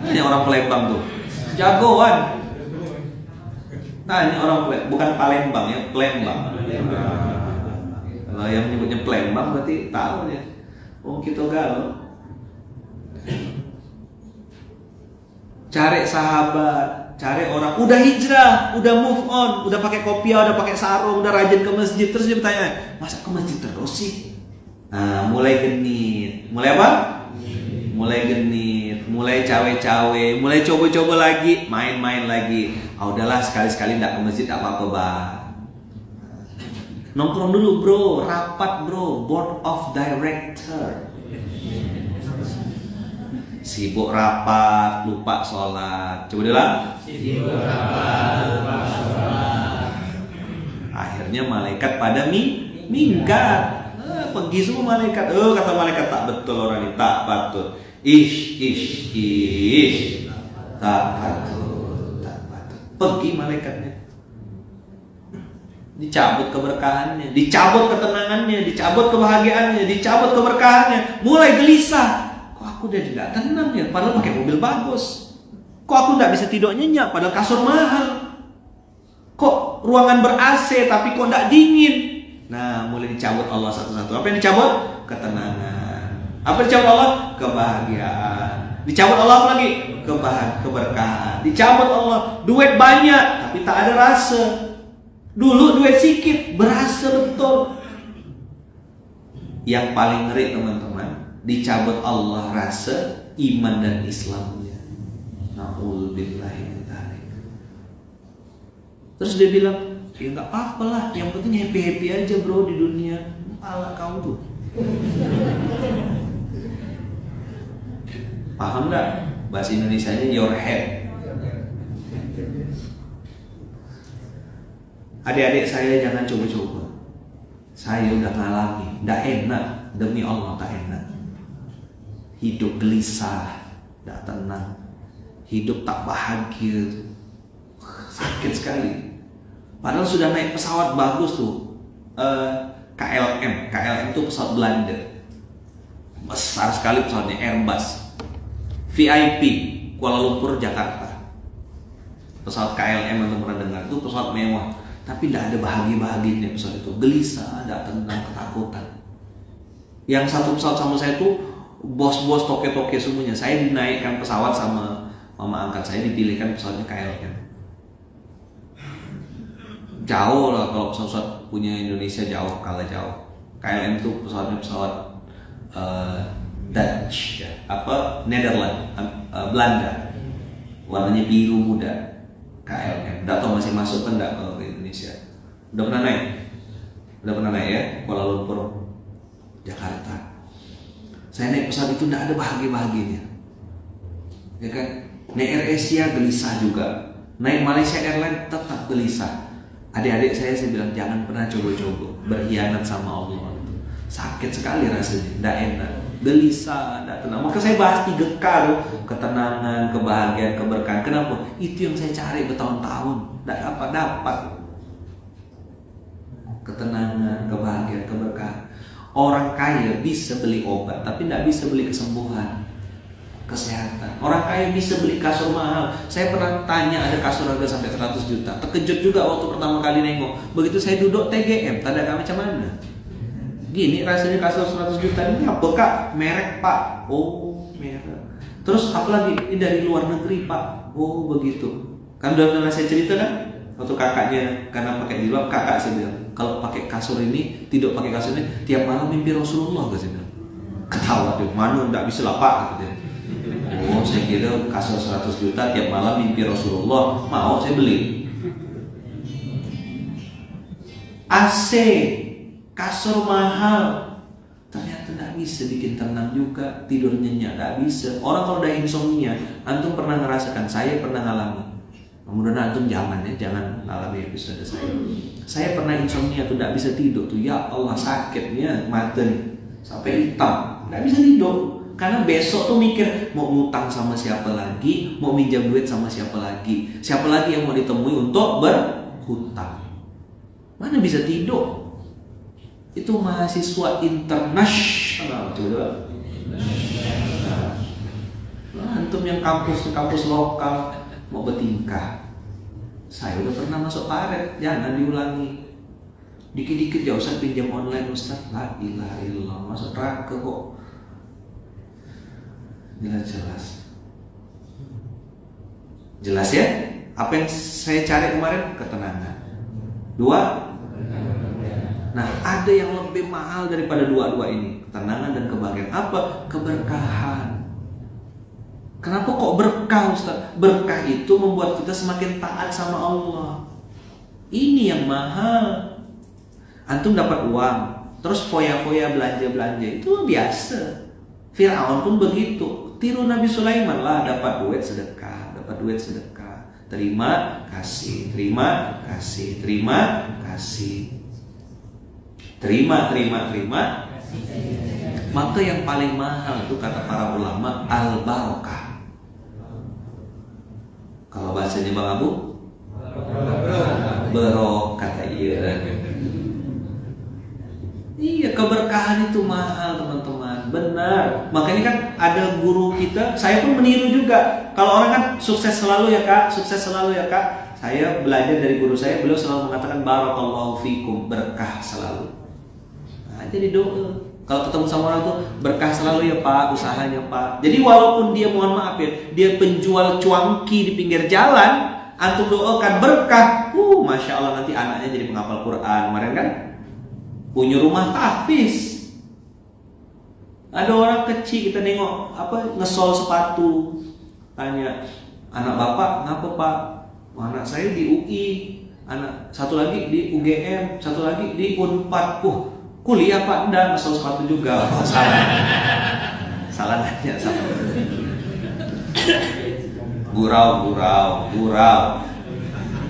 Ini orang Palembang tuh, jagoan. Nah ini orang bukan Palembang ya, Palembang. Kalau yang menyebutnya Palembang berarti tahu ya. Kita galau. Cari sahabat, cari orang udah hijrah, udah move on, udah pakai kopiah, udah pakai sarung, udah rajin ke masjid. Terus dia bertanya, masa ke masjid terus sih? Nah, mulai genit. Mulai apa? Mulai genit, mulai cawe-cawe, mulai coba-coba lagi, main-main lagi. Udahlah sekali-sekali enggak ke masjid, enggak apa-apa, Bang. Nongkrong dulu, bro, rapat, bro, board of director. Sibuk rapat, lupa sholat. Coba bilang. Sibuk rapat, lupa sholat. Akhirnya malaikat pada minggat. Pergi semua malaikat. Kata malaikat, tak betul orang ini, tak patut. Ish. Tak patut. Pergi malaikatnya. Dicabut keberkahannya, dicabut ketenangannya, dicabut kebahagiaannya, dicabut keberkahannya. Mulai gelisah. Aku udah tidak tenang ya, padahal pakai mobil bagus. Kok aku nggak bisa tidur nyenyak, padahal kasur mahal. Kok ruangan ber AC tapi kok nggak dingin? Nah, mulai dicabut Allah satu-satu. Apa yang dicabut? Ketenangan. Apa yang dicabut Allah? Kebahagiaan. Dicabut Allah apa lagi? Keberkahan. Dicabut Allah duit banyak tapi tak ada rasa. Dulu duit sedikit berasa betul. Yang paling ngeri teman-teman, dicabut Allah rasa iman dan Islamnya. Na'udzubillahi min dzalik. Terus dia bilang, ya nggak apa-apa lah, yang penting happy aja bro di dunia. Ala kau tuh. Paham nggak bahasa Indonesianya your head? Adik-adik saya jangan coba-coba. Saya udah ngalami, nggak enak, demi Allah tak enak. Hidup gelisah, nggak tenang. Hidup tak bahagia, sakit sekali. Padahal sudah naik pesawat bagus tuh, KLM itu pesawat Belanda, besar sekali pesawatnya, Airbus, VIP, Kuala Lumpur Jakarta. Pesawat KLM yang pernah dengar itu pesawat mewah, tapi tidak ada bahagia-bahagianya pesawat itu, gelisah, tidak tenang, ketakutan. Yang satu pesawat sama saya tuh bos-bos toke-toke semuanya. Saya dinaikkan pesawat sama mama angkat saya, dipilihkan pesawatnya KLM. Jauh lah kalau pesawat punya Indonesia, jauh, kalah jauh. KLM itu pesawatnya pesawat Dutch, ya, Netherlands, Belanda. Warnanya biru muda. KLM. Nggak tahu masih masuk kan nggak kalau ke Indonesia. Udah pernah naik? Udah pernah naik ya? Kuala Lumpur, Jakarta. Saya naik pesawat itu nggak ada bahagia-bahagianya, ya kan? Naik AirAsia gelisah juga. Naik Malaysia Airlines tetap gelisah. Adik-adik saya bilang jangan pernah coba-coba berkhianat sama Allah. Sakit sekali rasanya, nggak enak, gelisah, nggak tenang. Maka saya bahas 3K loh, ketenangan, kebahagiaan, keberkahan. Kenapa? Itu yang saya cari bertahun-tahun, nggak dapat. Ketenangan, kebahagiaan, keberkahan. Orang kaya bisa beli obat, tapi tidak bisa beli kesembuhan, kesehatan. Orang kaya bisa beli kasur mahal. Saya pernah tanya ada kasur harga sampai 100 juta. Terkejut juga waktu pertama kali nengok. Begitu saya duduk TGM, tanda kami macam mana? Gini rasanya kasur 100 juta ini apa kak? Merek pak? Oh merek. Terus apalagi ini dari luar negeri pak? Oh begitu. Kan udah saya cerita kan? Waktu kakaknya karena pakai jilbab, kakak saya bilang kalau pakai kasur ini, tidur pakai kasur ini tiap malam mimpi Rasulullah, saya bilang. Ketawa dia, mana enggak bisa lah pak, katanya. Oh saya kira kasur 100 juta tiap malam mimpi Rasulullah, mau saya beli. AC, kasur mahal, ternyata tidak bisa bikin tenang juga, tidur nyenyak tidak bisa. Orang kalau udah insomnia, antum pernah ngerasakan, saya pernah ngalami. Mudah-mudahan antum jangan alami episode saya. Saya pernah insomnia tuh, tidak bisa tidur tuh. Ya Allah sakitnya mata nih sampai hitam, tidak bisa tidur. Karena besok tuh mikir mau ngutang sama siapa lagi, mau minjam duit sama siapa lagi yang mau ditemui untuk berhutang. Mana bisa tidur? Itu mahasiswa internasional coba. Nah, antum yang kampus lokal mau bertingkah. Saya udah pernah masuk paret, jangan diulangi. Dikit-dikit ya usah pinjam online Ustaz. La ilaha illallah, masuk neraka kok. Jelas. Jelas ya? Apa yang saya cari kemarin? Ketenangan. 2. Nah, ada yang lebih mahal daripada dua-dua ini. Ketenangan dan kebahagiaan. Apa? Keberkahan. Kenapa kok berkah Ustaz? Berkah itu membuat kita semakin taat sama Allah. Ini yang mahal. Antum dapat uang, terus foya-foya belanja-belanja, itu biasa. Fir'aun pun begitu. Tiru Nabi Sulaiman lah, dapat duit sedekah. Terima kasih. Maka yang paling mahal itu kata para ulama al-barokah. Kalau bahasanya Bang Abu, barokah. Iya, keberkahan itu mahal teman-teman, benar. Makanya kan ada guru kita, saya pun meniru juga. Kalau orang kan sukses selalu ya kak, Saya belajar dari guru saya, beliau selalu mengatakan barakallahu fikum, berkah selalu. Nah, jadi doa. Kalau ketemu sama orang tuh berkah selalu ya Pak, usahanya Pak. Jadi walaupun dia, mohon maaf ya, dia penjual cuanki di pinggir jalan, antum doakan berkah. Masya Allah, nanti anaknya jadi penghafal Quran. Kemarin kan punya rumah tahfiz. Ada orang kecil kita nengok ngesol sepatu. Tanya, anak bapak ngapa Pak? Anak saya di UI, anak satu lagi di UGM, satu lagi di Unpad. Kuliah Pak, enggak, ngesol sepatu juga. Salah. Salah nanya, salah. Gurau.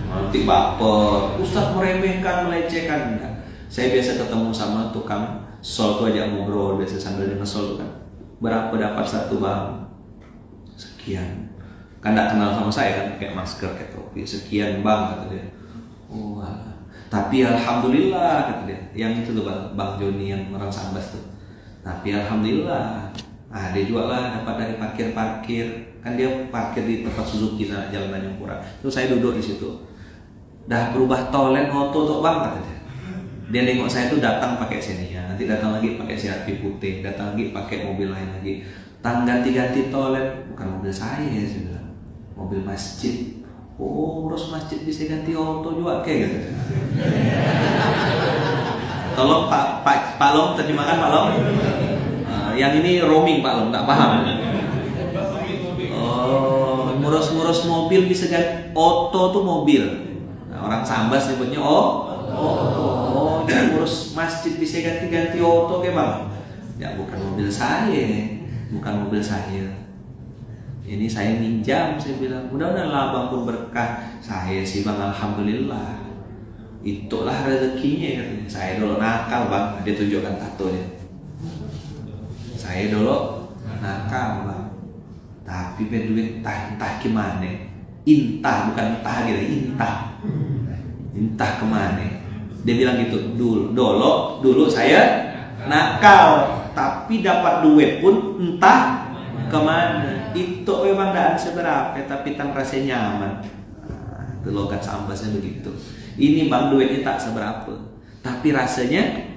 Nanti baper. Ustaz meremehkan, melecehkan. Enggak. Saya biasa ketemu sama tukang sol tuh aja ngobrol, biasa sambil dia ngesol tuh kan. Berapa dapat satu Bang? Sekian. Kan enggak kenal sama saya kan, pakai masker, kayak topi. Sekian Bang, kata dia. Tapi alhamdulillah, kata dia. Yang itu tuh Bang Joni yang orang Sambas tuh. Tapi alhamdulillah, dia jual lah dapat dari parkir. Kan dia parkir di tempat Suzuki sana, Jalan Tanjung Pura. Terus saya duduk di situ. Dah berubah toilet auto tuh Bang, kata dia. Dia nengok saya tuh datang pakai sini ya, nanti datang lagi pakai CRV putih, datang lagi pakai mobil lain lagi. Ganti toilet, bukan mobil saya sih bilang, mobil masjid. Urus masjid bisa ganti auto juga kayak gitu. Tolong Pak Long terjemahkan Pak Long. Yang ini roaming Pak Long, tak paham. Ngurus mobil bisa ganti auto tuh mobil. Nah, orang Sambas nyebutnya auto. Dia ngurus masjid bisa ganti auto kayak Bang. Ya bukan mobil saya. Ini saya minjam, saya bilang, mudah-mudahan Bang pun berkah. Saya sih Bang, alhamdulillah. Itulah rezekinya katanya. Saya dulu nakal Bang, dia tunjukkan tatonya. Saya dulu nakal Bang. Tapi duit entah gimana. Bukan entah gitu, entah kemana. Dia bilang gitu, dulu saya nakal, tapi dapat duit pun entah kemana. Itu memang tidak seberapa, tapi tan rasanya nyaman. Itu logat Sambasnya begitu. Ini Bang duitnya tak seberapa, tapi rasanya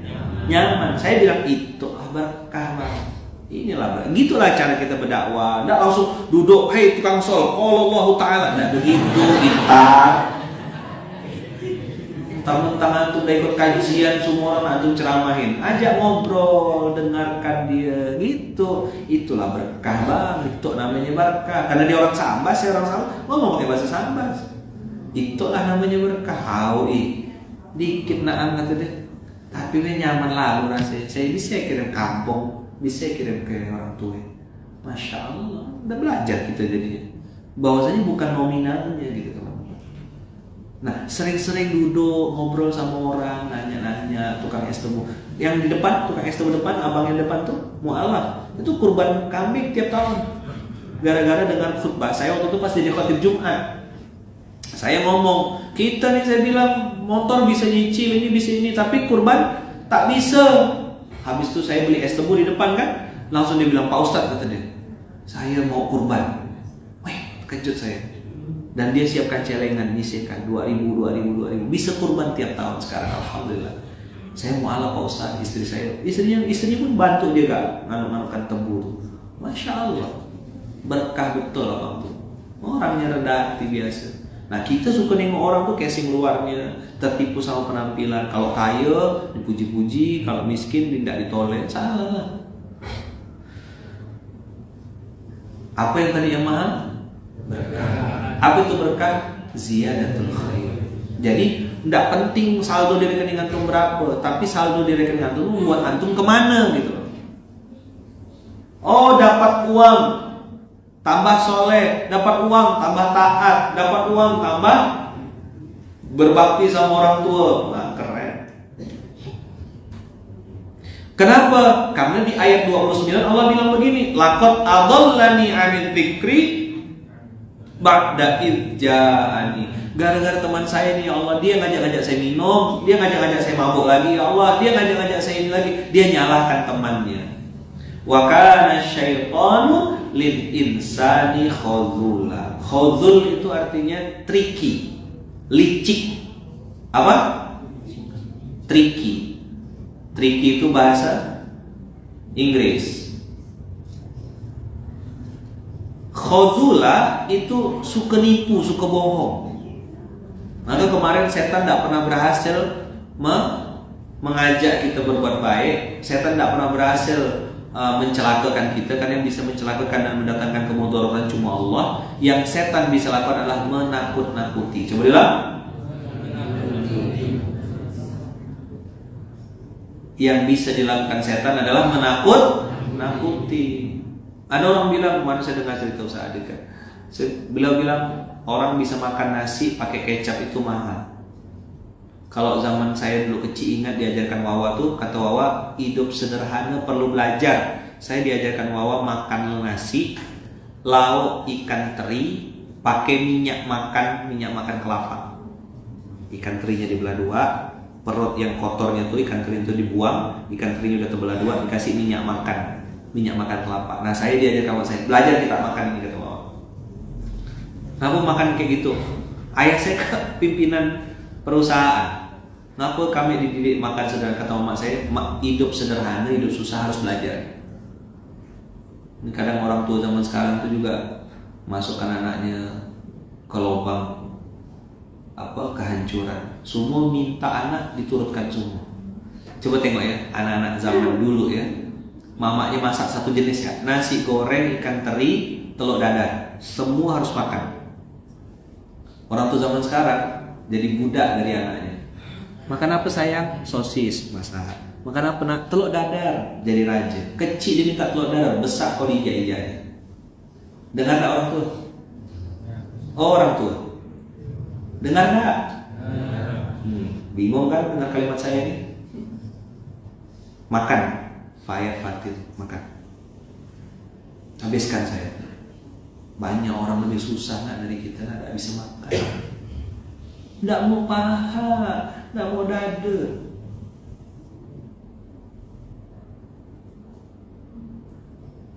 nyaman. Saya bilang itu berkah Bang. Inilah Bang. Gitulah cara kita berdakwah. Tidak langsung duduk, hei tukang sol, Allah Ta'ala. Tidak begitu kita. Tamu-tamu antum udah ikut kajian, semua orang antum ceramahin, ajak ngobrol, dengarkan dia, gitu. Itulah berkah Bang, itu namanya berkah. Karena dia orang Sambas, ngomong pakai bahasa Sambas. Itulah namanya berkah. Dikit naan kata dia. Tapi dia nyaman lalu rasanya. Saya bisa kirim kampung, bisa kirim ke orang tua. Masya Allah, udah belajar kita jadinya. Bahwasanya bukan nominalnya gitu. Nah, sering-sering duduk ngobrol sama orang, nanya-nanya tukang es tebu. Yang di depan, tukang es tebu depan, abang yang depan tuh mualaf. Itu kurban kambing tiap tahun. Gara-gara dengan khutbah saya waktu itu pas jadi khotib Jumat. Saya ngomong, kita nih saya bilang motor bisa nyicil ini bisa ini, tapi kurban tak bisa. Habis itu saya beli es tebu di depan kan, langsung dia bilang, Pak Ustadz kata dia, saya mau kurban. Kejut saya. Dan dia siapkan celengan, nyisihkan 2.000, bisa kurban tiap tahun sekarang, alhamdulillah. Saya mau ala Pak Ustadz, istrinya pun bantu dia gak nganu-nganukan tebu. Masya Allah, berkah betul abang tuh. Orangnya rendah hati biasa. Nah kita suka nengok orang tuh casing luarnya, tertipu sama penampilan. Kalau kaya dipuji-puji, kalau miskin tidak ditolak, salah. Apa yang tadi yang mahal? Berkah. Apa itu berkah? Ziyadatul khair. Jadi tidak penting saldo di rekening antum berapa, tapi saldo di rekening antum membuat antum kemana gitu. Dapat uang tambah soleh, dapat uang tambah taat, dapat uang tambah berbakti sama orang tua. Nah, keren. Kenapa? Karena di ayat 29 Allah bilang begini, laqad adallani 'anil dzikri ba'da idja'ani. Gara-gara teman saya nih ya Allah, dia ngajak-ngajak saya minum, dia ngajak-ngajak saya mabuk lagi ya Allah, dia ngajak-ngajak saya ini lagi, dia nyalahkan temannya. Wa kana syaitanu lil insani khadzula. Khadzul itu artinya tricky. licik. Apa? Tricky. Tricky itu bahasa Inggris. Khozula itu suka nipu, suka bohong. Maka kemarin setan tidak pernah berhasil mengajak kita berbuat baik. Setan tidak pernah berhasil mencelakakan kita, karena yang bisa mencelakakan dan mendatangkan kemudaratan cuma Allah. Yang setan bisa lakukan adalah menakut-nakuti. Coba bilang. Yang bisa dilakukan setan adalah menakut-nakuti. Ada orang bilang, kemarin saya dengar cerita usaha adik kan, beliau bilang orang bisa makan nasi pakai kecap itu mahal. Kalau zaman saya dulu kecil, ingat diajarkan Wawa tuh, kata Wawa, hidup sederhana perlu belajar. Saya diajarkan Wawa makan nasi, lauk ikan teri, pakai minyak makan kelapa. Ikan terinya dibelah dua, perut yang kotornya tuh ikan teri itu dibuang, ikan terinya udah terbelah dua, dikasih minyak makan kelapa. Nah saya diajarkan Wawa, saya belajar kita makan ini, kata Wawa. Kenapa makan kayak gitu? Ayah saya pimpinan perusahaan. Kenapa kami dididik makan sederhana? Kata mama saya, hidup sederhana, hidup susah, harus belajar. Ini kadang orang tua zaman sekarang itu juga masukkan anaknya ke lubang kehancuran. Semua minta anak diturutkan semua. Coba tengok ya, anak-anak zaman dulu ya. Mamanya masak satu jenis ya, nasi goreng, ikan teri, telur dadar, semua harus makan. Orang tua zaman sekarang jadi budak dari anaknya. Makan apa sayang? Sosis masak. Makan apa nak? Telur dadar. Jadi raja. Kecil dia minta telur dadar, besar kau diijai-ijai. Dengar tak orang tua? Oh orang tua. Dengar tak? Bingung kan dengan kalimat saya ini? Makan. Fayat fatir. Makan. Habiskan saya. Banyak orang lebih susah dari kita, tidak bisa makan. Tidak mau paha, tidak mau dada.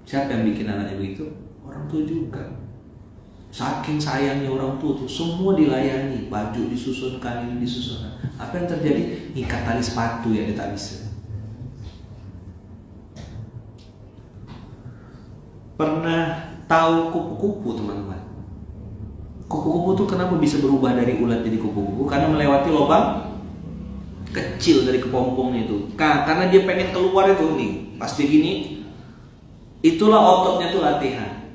Siapa yang bikin anaknya begitu? Orang tua juga. Saking sayangnya orang tua tuh, semua dilayani, baju disusunkan, ini disusunkan. Apa yang terjadi? Ikat tali sepatu ya dia tak bisa. Pernah tahu kupu-kupu teman-teman? Kupu-kupu tuh kenapa bisa berubah dari ulat jadi kupu-kupu? Karena melewati lubang kecil dari kepompongnya itu. Karena dia pengen keluar itu nih, pasti gini. Itulah ototnya tuh latihan.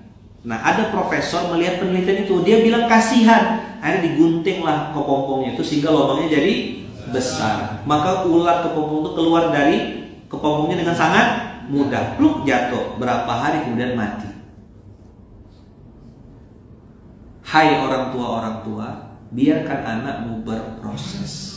Nah ada profesor melihat penelitian itu, dia bilang kasihan. Akhirnya diguntinglah kepompongnya itu sehingga lubangnya jadi besar. Maka ulat kepompong itu keluar dari kepompongnya dengan sangat mudah. Pluk jatuh, berapa hari kemudian mati. Hai orang tua, biarkan anakmu berproses.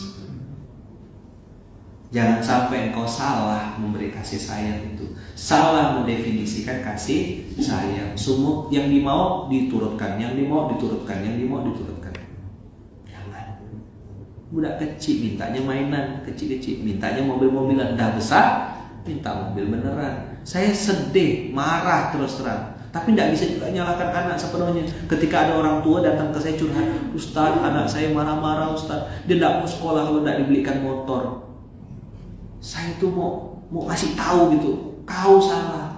Jangan sampai engkau salah memberi kasih sayang itu, salah mendefinisikan kasih sayang. Semua yang dimau diturutkan, yang dimau diturutkan, yang dimau diturutkan. Jangan. Budak kecil mintanya mainan, kecil-kecil mintanya mobil-mobilan, dah besar minta mobil beneran. Saya sedih, marah terus terang. Tapi tidak bisa juga nyalakan anak sepenuhnya. Ketika ada orang tua datang ke saya curhat, Ustaz, anak saya marah-marah Ustaz, dia tidak mau sekolah kalau tidak dibelikan motor. Saya tuh mau kasih tahu gitu, kau salah.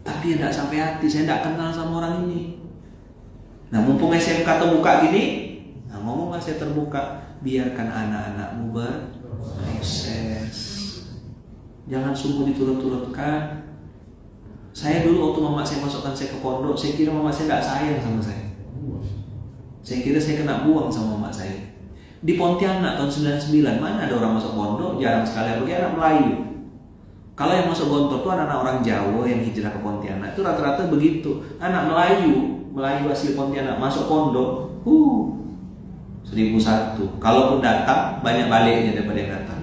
Tapi dia tidak sampai hati, saya tidak kenal sama orang ini. Nah mumpung SMK terbuka gini, nah ngomonglah saya terbuka, biarkan anak-anakmu berproses. Jangan sungguh diturut-turutkan. Saya dulu waktu mama saya masukkan saya ke pondok, saya kira mama saya tidak sayang sama saya. Saya kira saya kena buang sama mama saya. Di Pontianak tahun 99, mana ada orang masuk pondok? Jarang sekali, apalagi anak Melayu. Kalau yang masuk Gontor itu anak-anak orang Jawa yang hijrah ke Pontianak, itu rata-rata begitu. Anak Melayu asli Pontianak masuk pondok, 1001. Kalaupun datang, banyak baliknya daripada yang datang.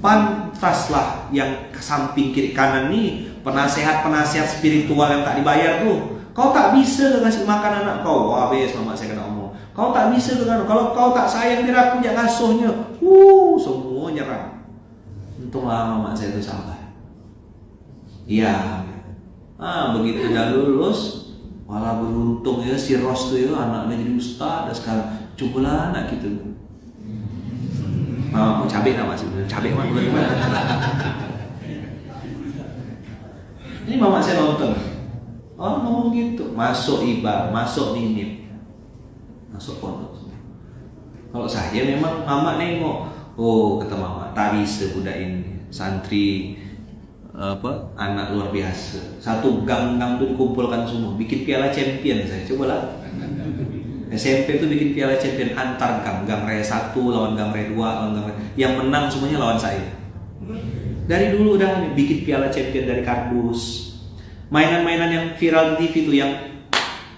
Pantaslah yang ke samping kiri kanan nih, penasehat spiritual yang tak dibayar tuh. Kau tak bisa kasih makan anak kau. Wah, habis mama saya kena omong. Kau tak bisa dengan, kalau kau tak sayang biar aku jangan ngasuhnya. Semua nyerang. Untunglah mama saya itu sabar. Iya. Begitu dah lulus, Walah beruntung ya si Ros tuh ya anaknya jadi ustaz sekarang. Cobalah anak gitu. Mau cabai nggak masih? Cabai mah gimana? Ini mama saya nonton. Oh ngomong gitu. Masuk iba, masuk ninip, masuk pondok. Kalau saya memang mama nengok. Oh kata mama, tak bisa budak ini santri anak luar biasa. Satu gang tuh dikumpulkan semua, bikin piala champion saya. Cobalah. SMP tuh bikin piala champion antar gang raya 1 lawan gang raya 2 lawan gang raya. Yang menang semuanya lawan saya. Dari dulu udah bikin piala champion dari kardus. Mainan-mainan yang viral di TV tuh yang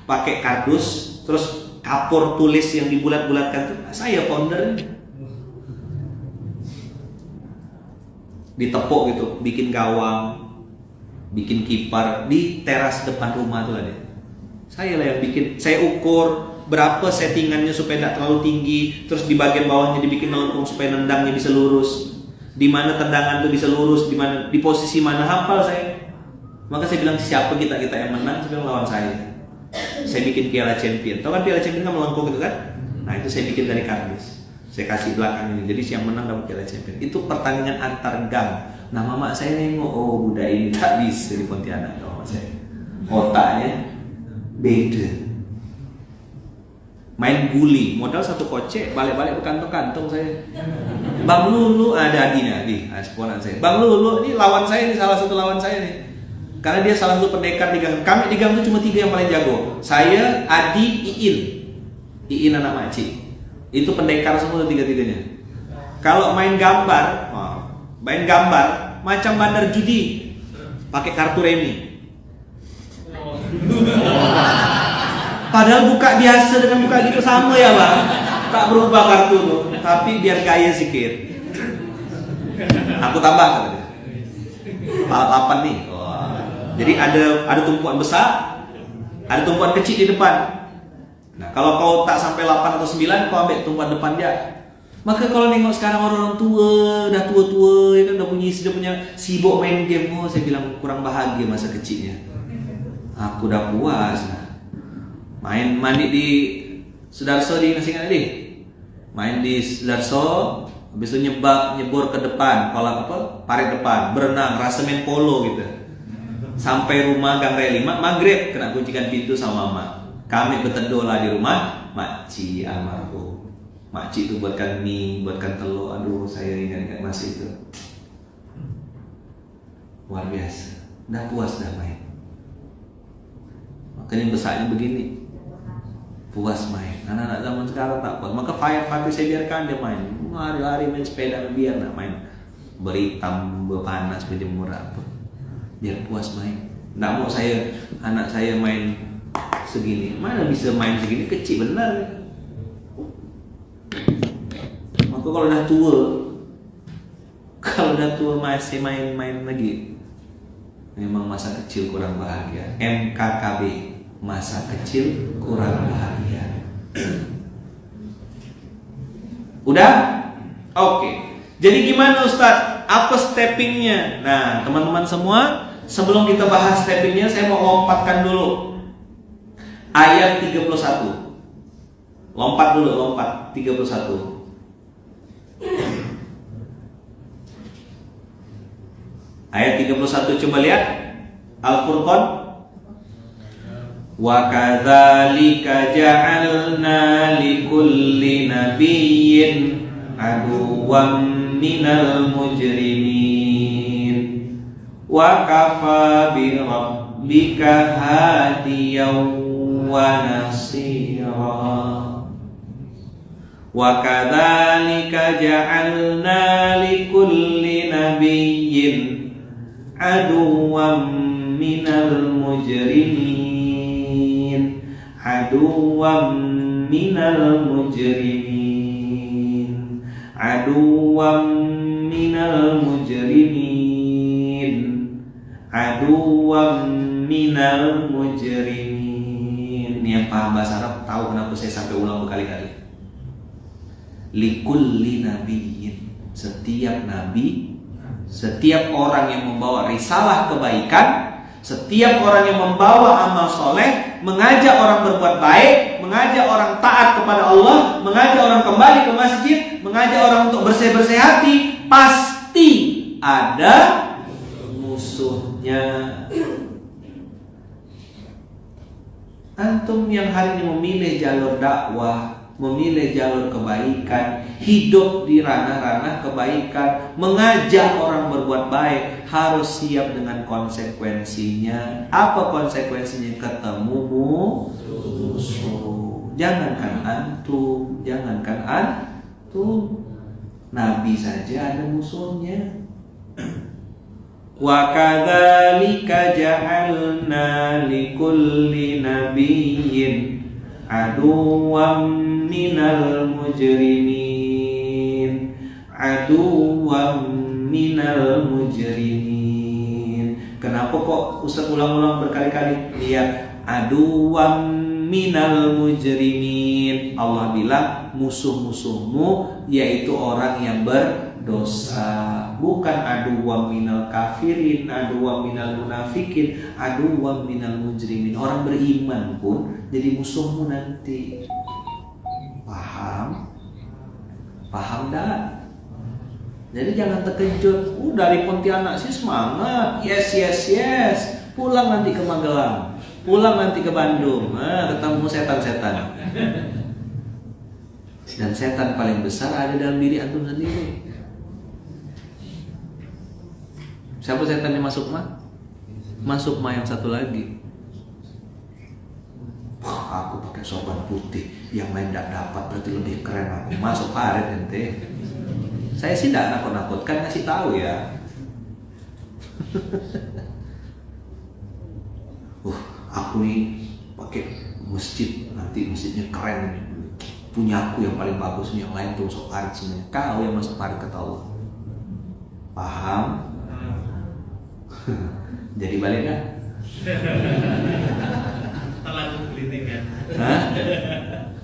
pakai kardus terus kapur tulis yang dibulat-bulatkan tuh saya founder. Ditepuk gitu, bikin gawang, bikin kiper di teras depan rumah tuh ada. Saya lah yang bikin, saya ukur berapa settingannya supaya tidak terlalu tinggi, terus di bagian bawahnya dibikin lengkung supaya nendangnya bisa lurus, di mana tendangan tuh bisa lurus, di mana di posisi mana hafal saya. Maka saya bilang siapa kita yang menang, saya bilang lawan saya. Saya bikin piala champion, tahu kan piala champion kan melengkung gitu kan? Nah itu saya bikin dari kardus, saya kasih belakang ini, jadi siang menang dapat piala champion. Itu pertandingan antar gang. Nah mama saya nengok, oh budak ini tak bisa di Pontianak, mama saya. Otaknya beda. Main guli, modal 1 kocek, balik-balik ke kantong-kantong saya. Bang Lulu, ada Adina, sepuanan saya. Bang Lulu, ini lawan saya, ini salah satu lawan saya nih. Karena dia salah satu pendekar di gang. Kami di gang itu cuma 3 yang paling jago. Saya, Adi, Iin anak makcik. Itu pendekar semua 3-3-nya. Kalau main gambar, macam bandar judi, pakai kartu remi. Padahal buka biasa dengan buka gitu sama ya bang, tak berubah kartu tuh, tapi biar gaya sedikit. Aku tambah kata dia. 8 nih. Oh. Jadi ada tumpuan besar, ada tumpuan kecil di depan. Nah kalau kau tak sampai 8 atau 9, kau ambil tumpuan depan dia. Maka kalau nengok sekarang orang tua, udah tua ya kan, udah punya sibuk main game. Oh saya bilang kurang bahagia masa kecilnya. Aku udah puas. Main mandi di Sudarso di masih ingat main di Sudarso, habis itu nyebur ke depan, parit depan, berenang, rasa main polo gitu. Sampai rumah gang raya 5, maghrib kena kuncikan pintu sama mama. Kami berteduh lah di rumah makci almarhum. Makci itu buatkan mie, buatkan telur. Aduh saya ingat masih itu. Luar biasa. Udah puas dah main. Makanya besarnya begini. Puas main. Anak-anak zaman sekarang tak puas. Maka Fatih saya biarkan dia main. Hari-hari main sepeda biar nak main. Beritam, berpanas, berjemur apa. Biar puas main. Nggak mau anak saya main segini. Mana bisa main segini kecil benar. Maka kalau udah tua masih main lagi. Memang masa kecil kurang bahagia. MKKB, masa kecil kurang bahagia. Udah? Oke. Jadi gimana Ustadz? Apa steppingnya? Nah teman-teman semua, sebelum kita bahas steppingnya, saya mau lompatkan dulu ayat 31. Lompat 31. Ayat 31 coba lihat Al-Furqan. Wa kadzalika ja'alna likulli nabiyyin aduwwan minal mujrimin wa kafa bi rabbika hadiyan wa nasira. Wa kadzalika ja'alna likulli nabiyyin aduwwan minal mujrimin aduwwan minal mujrimin aduwwan minal mujrimin aduwwan minal mujrimin. Ini yang paham bahasa Arab tahu kenapa saya sampai ulang berkali-kali. Likulli nabiyyin, setiap nabi, setiap orang yang membawa risalah kebaikan, Setiap orang yang membawa amal soleh, mengajak orang berbuat baik, mengajak orang taat kepada Allah, mengajak orang kembali ke masjid, mengajak orang untuk bersih-bersih hati, pasti ada musuhnya. Antum yang hari ini memilih jalur dakwah, memilih jalur kebaikan, hidup di ranah-ranah kebaikan, mengajak orang berbuat baik, harus siap dengan konsekuensinya. Apa konsekuensinya? Ketemu musuh. Jangankan antum, Nabi saja ada musuhnya. Wa kadzalika ja'alna likulli nabiyyin aduwwan minal mujrimin. Kenapa kok Ustaz ulang-ulang berkali-kali? Lihat, aduwwan minal mujrimin. Allah bilang musuh-musuhmu yaitu orang yang berdosa. Bukan aduwwan minal kafirin, aduwwan minal munafikin, aduwwan minal mujrimin. Orang beriman pun jadi musuhmu nanti. Paham? Paham dah? Jadi jangan terkejut. Dari Pontianak sih semangat. Yes. Pulang nanti ke Magelang, pulang nanti ke Bandung, ketemu setan-setan. Dan setan paling besar ada dalam diri antum sendiri. Siapa setan yang masuk mah? Masuk mah yang satu lagi. Wah, aku pakai sorban putih, yang lain tidak dapat, berarti lebih keren aku. Masuk paret ente. Saya sih tidak nakut-nakutkan, ngasih tahu ya. Aku nih pakai masjid, nanti masjidnya keren nih. Punya aku yang paling bagus nih, yang lain tuh masuk paret semuanya. Kau yang masuk paret kata Allah. Paham? Jadi balik kan? Terlanjur politik kan?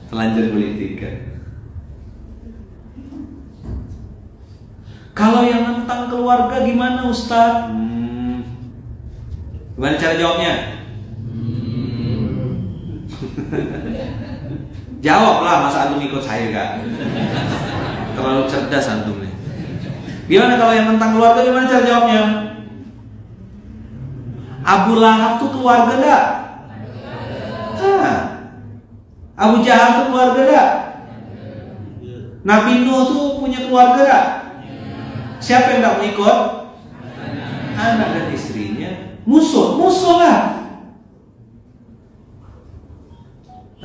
Terlanjur politik kan? Kalau yang tentang keluarga gimana Ustaz? Gimana cara jawabnya? Jawablah, masa antum ikut saya gak? Terlalu cerdas antum nih. Gimana kalau yang tentang keluarga, gimana cara jawabnya? Abu Lahab tuh keluarga gak? Abu Jahal tuh keluarga gak? Nabi Nuh tuh punya keluarga gak? Siapa yang gak mau ikut? Anak dan istrinya. Musuh lah.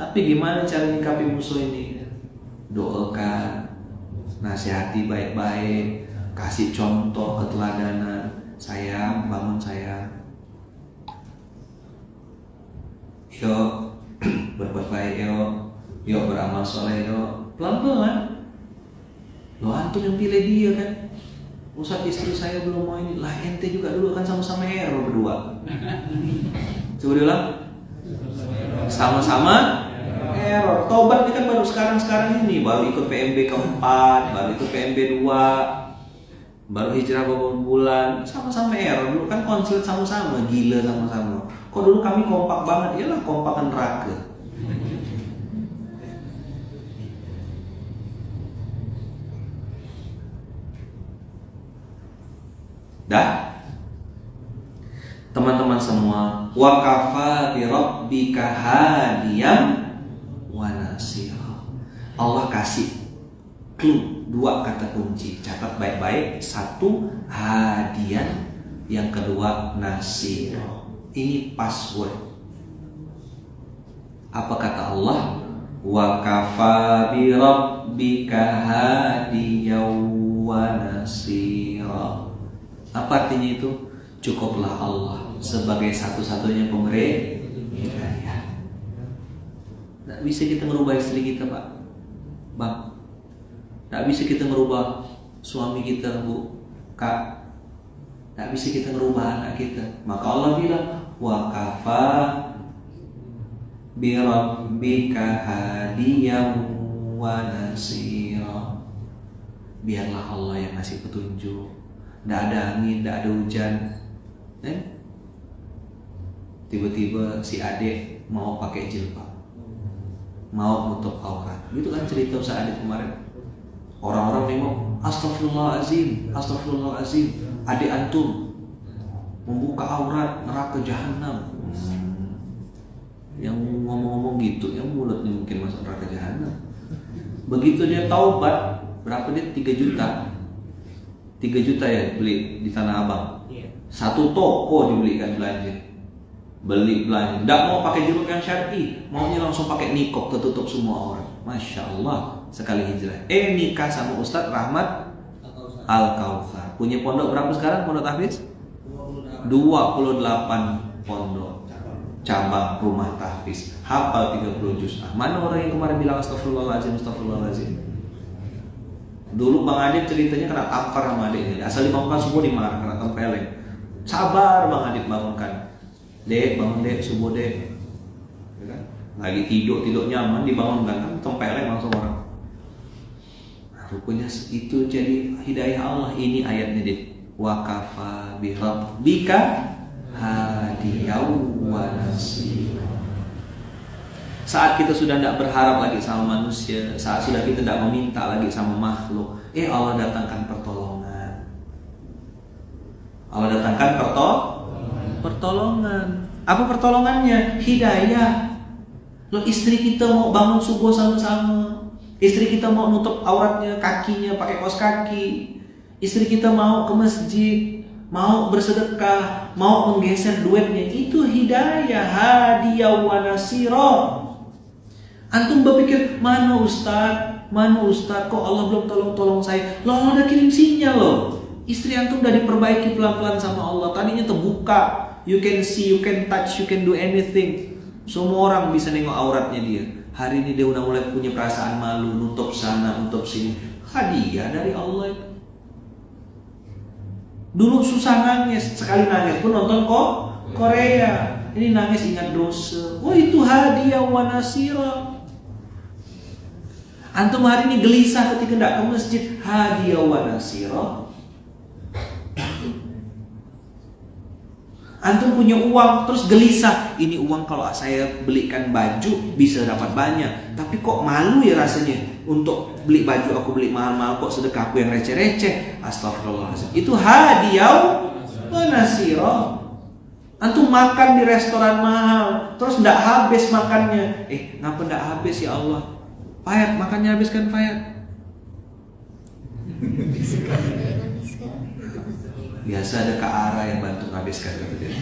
Tapi gimana cara menyikapi musuh ini? Doakan, nasihati baik-baik, kasih contoh keteladanan. Sayang, bangun sayang. Yuk berbuat baik, yuk beramal soleh, yuk pelan-pelan. Lo antum yang pilih dia kan? Ustaz, istri saya belum mau ini. Lah ente juga dulu kan sama-sama error berdua. Coba diulang. Sama-sama error. Tobat ini kan baru sekarang ini, baru ikut PMB keempat, baru ikut PMB 2, baru hijrah beberapa bulan. Sama-sama error. Dulu kan konslet sama-sama, gila sama-sama. Kok dulu kami kompak banget? Iyalah kompakan neraka. Dah, teman-teman semua, wa kafa bi rabbika hadiyan wa nasira. Allah kasih clue, 2 kata kunci, catat baik-baik. 1 hadiyan, yang kedua nasira. Ini password. Apa kata Allah? Wa kafa bi rabbika hadiyan wa nasira. Apa artinya itu? Cukuplah Allah sebagai satu-satunya pemberi hidayah. Tidak bisa kita merubah istri kita, Pak, Bang. Tidak bisa kita merubah suami kita, Bu, Kak. Tidak bisa kita merubah anak kita. Maka Allah bilang, wa kafa bi rabbika hadiyan wa nasira. Biarlah Allah yang ngasih petunjuk. Tidak ada angin, tidak ada hujan, tiba-tiba si adik mau pakai jilbab, mau nutup aurat. Gitu kan cerita Ustaz Adit kemarin. Orang-orang nengok, astagfirullahalazim, astagfirullahalazim, adik antum membuka aurat neraka jahanam. Yang ngomong-ngomong gitu, yang mulutnya mungkin masuk neraka jahanam. Begitu dia taubat, berapa dia? 3 juta. 3 juta ya beli di Tanah Abang. Satu toko dibelikan belanja. Beli belanja. Nggak mau pakai jilbab yang syar'i, maunya langsung pakai nikop tertutup semua orang. Masya Allah, sekali hijrah. Nikah sama Ustadz Rahmat Al-Kautsar. Punya pondok berapa sekarang pondok tahfiz? 28 pondok cabang rumah tahfiz, hafal 30 juz. Mana orang yang kemarin bilang astagfirullahaladzim, astagfirullahaladzim? Dulu Bang Adit ceritanya kena tampar sama adiknya. Asal dibangunkan subuh dimarah, kena tempeleng. Sabar Bang Adit bangunkan. Dek, bangun dek, subuh dek. Lagi tidur nyaman, dibangunkan kan tempeleng langsung orang. Nah, rupanya itu jadi hidayah Allah. Ini ayatnya Dit. Wa kafa bi rabbika hadiyaw wa nasira. Saat kita sudah tidak berharap lagi sama manusia, saat sudah kita tidak meminta lagi sama makhluk, Allah datangkan pertolongan. Allah datangkan pertolongan. Apa pertolongannya? Hidayah. Loh, istri kita mau bangun subuh sama-sama, istri kita mau nutup auratnya, kakinya pakai kaos kaki, istri kita mau ke masjid, mau bersedekah, mau menggeser duitnya, itu hidayah, hadiah wa nasira. Antum berpikir, mana Ustaz, kok Allah belum tolong saya? Loh, Allah udah kirim sinyal loh. Istri antum udah diperbaiki pelan-pelan sama Allah. Tadinya terbuka, you can see, you can touch, you can do anything. Semua orang bisa nengok auratnya dia. Hari ini dia udah mulai punya perasaan malu, nutup sana, nutup sini. Hadiah dari Allah. Dulu susah nangis, sekali nangis pun nonton Korea. Ini nangis ingat dosa. Oh, itu hadiah wa nasira. Antum hari ini gelisah ketika tidak ke masjid, hadiah wa nasira. Antum punya uang terus gelisah, ini uang kalau saya belikan baju bisa dapat banyak, tapi kok malu ya rasanya untuk beli baju, aku beli mahal-mahal, kok sedekah aku yang receh-receh. Astagfirullahaladzim. Itu hadiah wa nasira. Antum makan di restoran mahal terus tidak habis makannya. Ngapa tidak habis ya Allah? Payat, makannya habiskan payat. Biasa ada Kak Ara yang bantu habiskan gitu dia.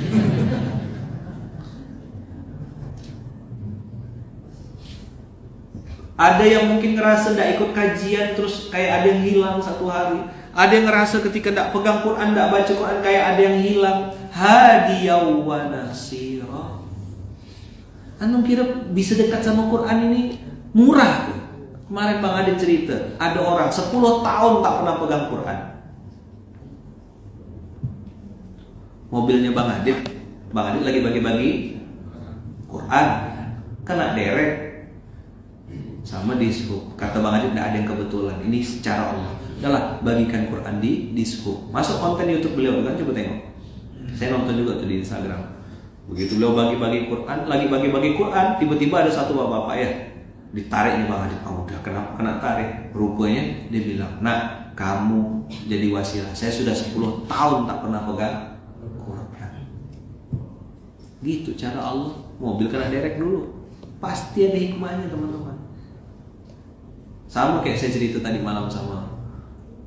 Ada yang mungkin ngerasa tidak ikut kajian terus kayak ada yang hilang satu hari. Ada yang ngerasa ketika tidak pegang Quran, tidak baca Quran kayak ada yang hilang. Hadiah wa nasira. Antum kira bisa dekat sama Quran ini murah? Kemarin Bang Adit cerita, ada orang 10 tahun tak pernah pegang Quran. Mobilnya Bang Adit lagi bagi-bagi Quran, kena derek sama dishub. Kata Bang Adit tidak ada yang kebetulan, ini secara Allah. Udahlah, bagikan Quran di dishub. Masuk konten YouTube beliau kan, coba tengok. Saya nonton juga tuh di Instagram. Begitu beliau bagi-bagi Quran, lagi bagi-bagi Quran, tiba-tiba ada satu bapak-bapak ya, ditarik nih Bang Adit. Udah kena tarik. Rupanya dia bilang, "Nak, kamu jadi wasilah. Saya sudah 10 tahun tak pernah pegang Quran." Gitu cara Allah. Mobil kena derek dulu, pasti ada hikmahnya teman-teman. Sama kayak saya cerita tadi malam sama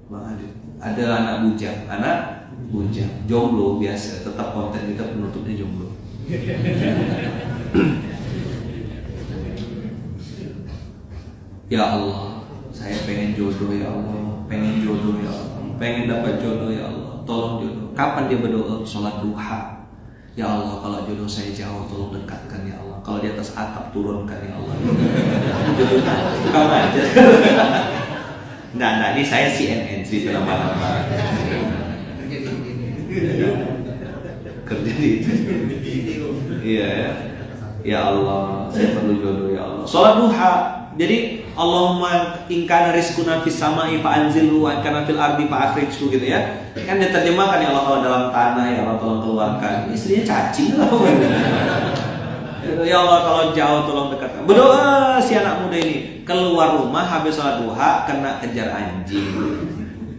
Bang Adit. Ada anak bujang, jomblo biasa, tetap konten kita penutupnya jomblo. Ya Allah, saya pengen jodoh ya Allah, pengen dapat jodoh ya Allah, tolong jodoh. Kapan dia berdoa? Sholat duha. Ya Allah, kalau jodoh saya jauh, tolong dekatkan ya Allah. Kalau di atas atap turunkan ya Allah. Jodoh kamu aja. Nah, ini saya CNN cerita lama-lama. Kerja di itu. Iya ya. Ya Allah, saya perlu jodoh ya Allah. Sholat duha. Jadi Allahumma in kana rizquna fis sama'i fa anzilhu wa in kana fil ardi fa akhrijhu gitu ya. Kan diterjemahkan ya Allah, kalau dalam tanah ya Allah tolong keluarkan. Istrinya cacing loh. Ya Allah kalau jauh tolong dekatkan. Berdoa si anak muda ini keluar rumah habis sholat duha kena kejar anjing.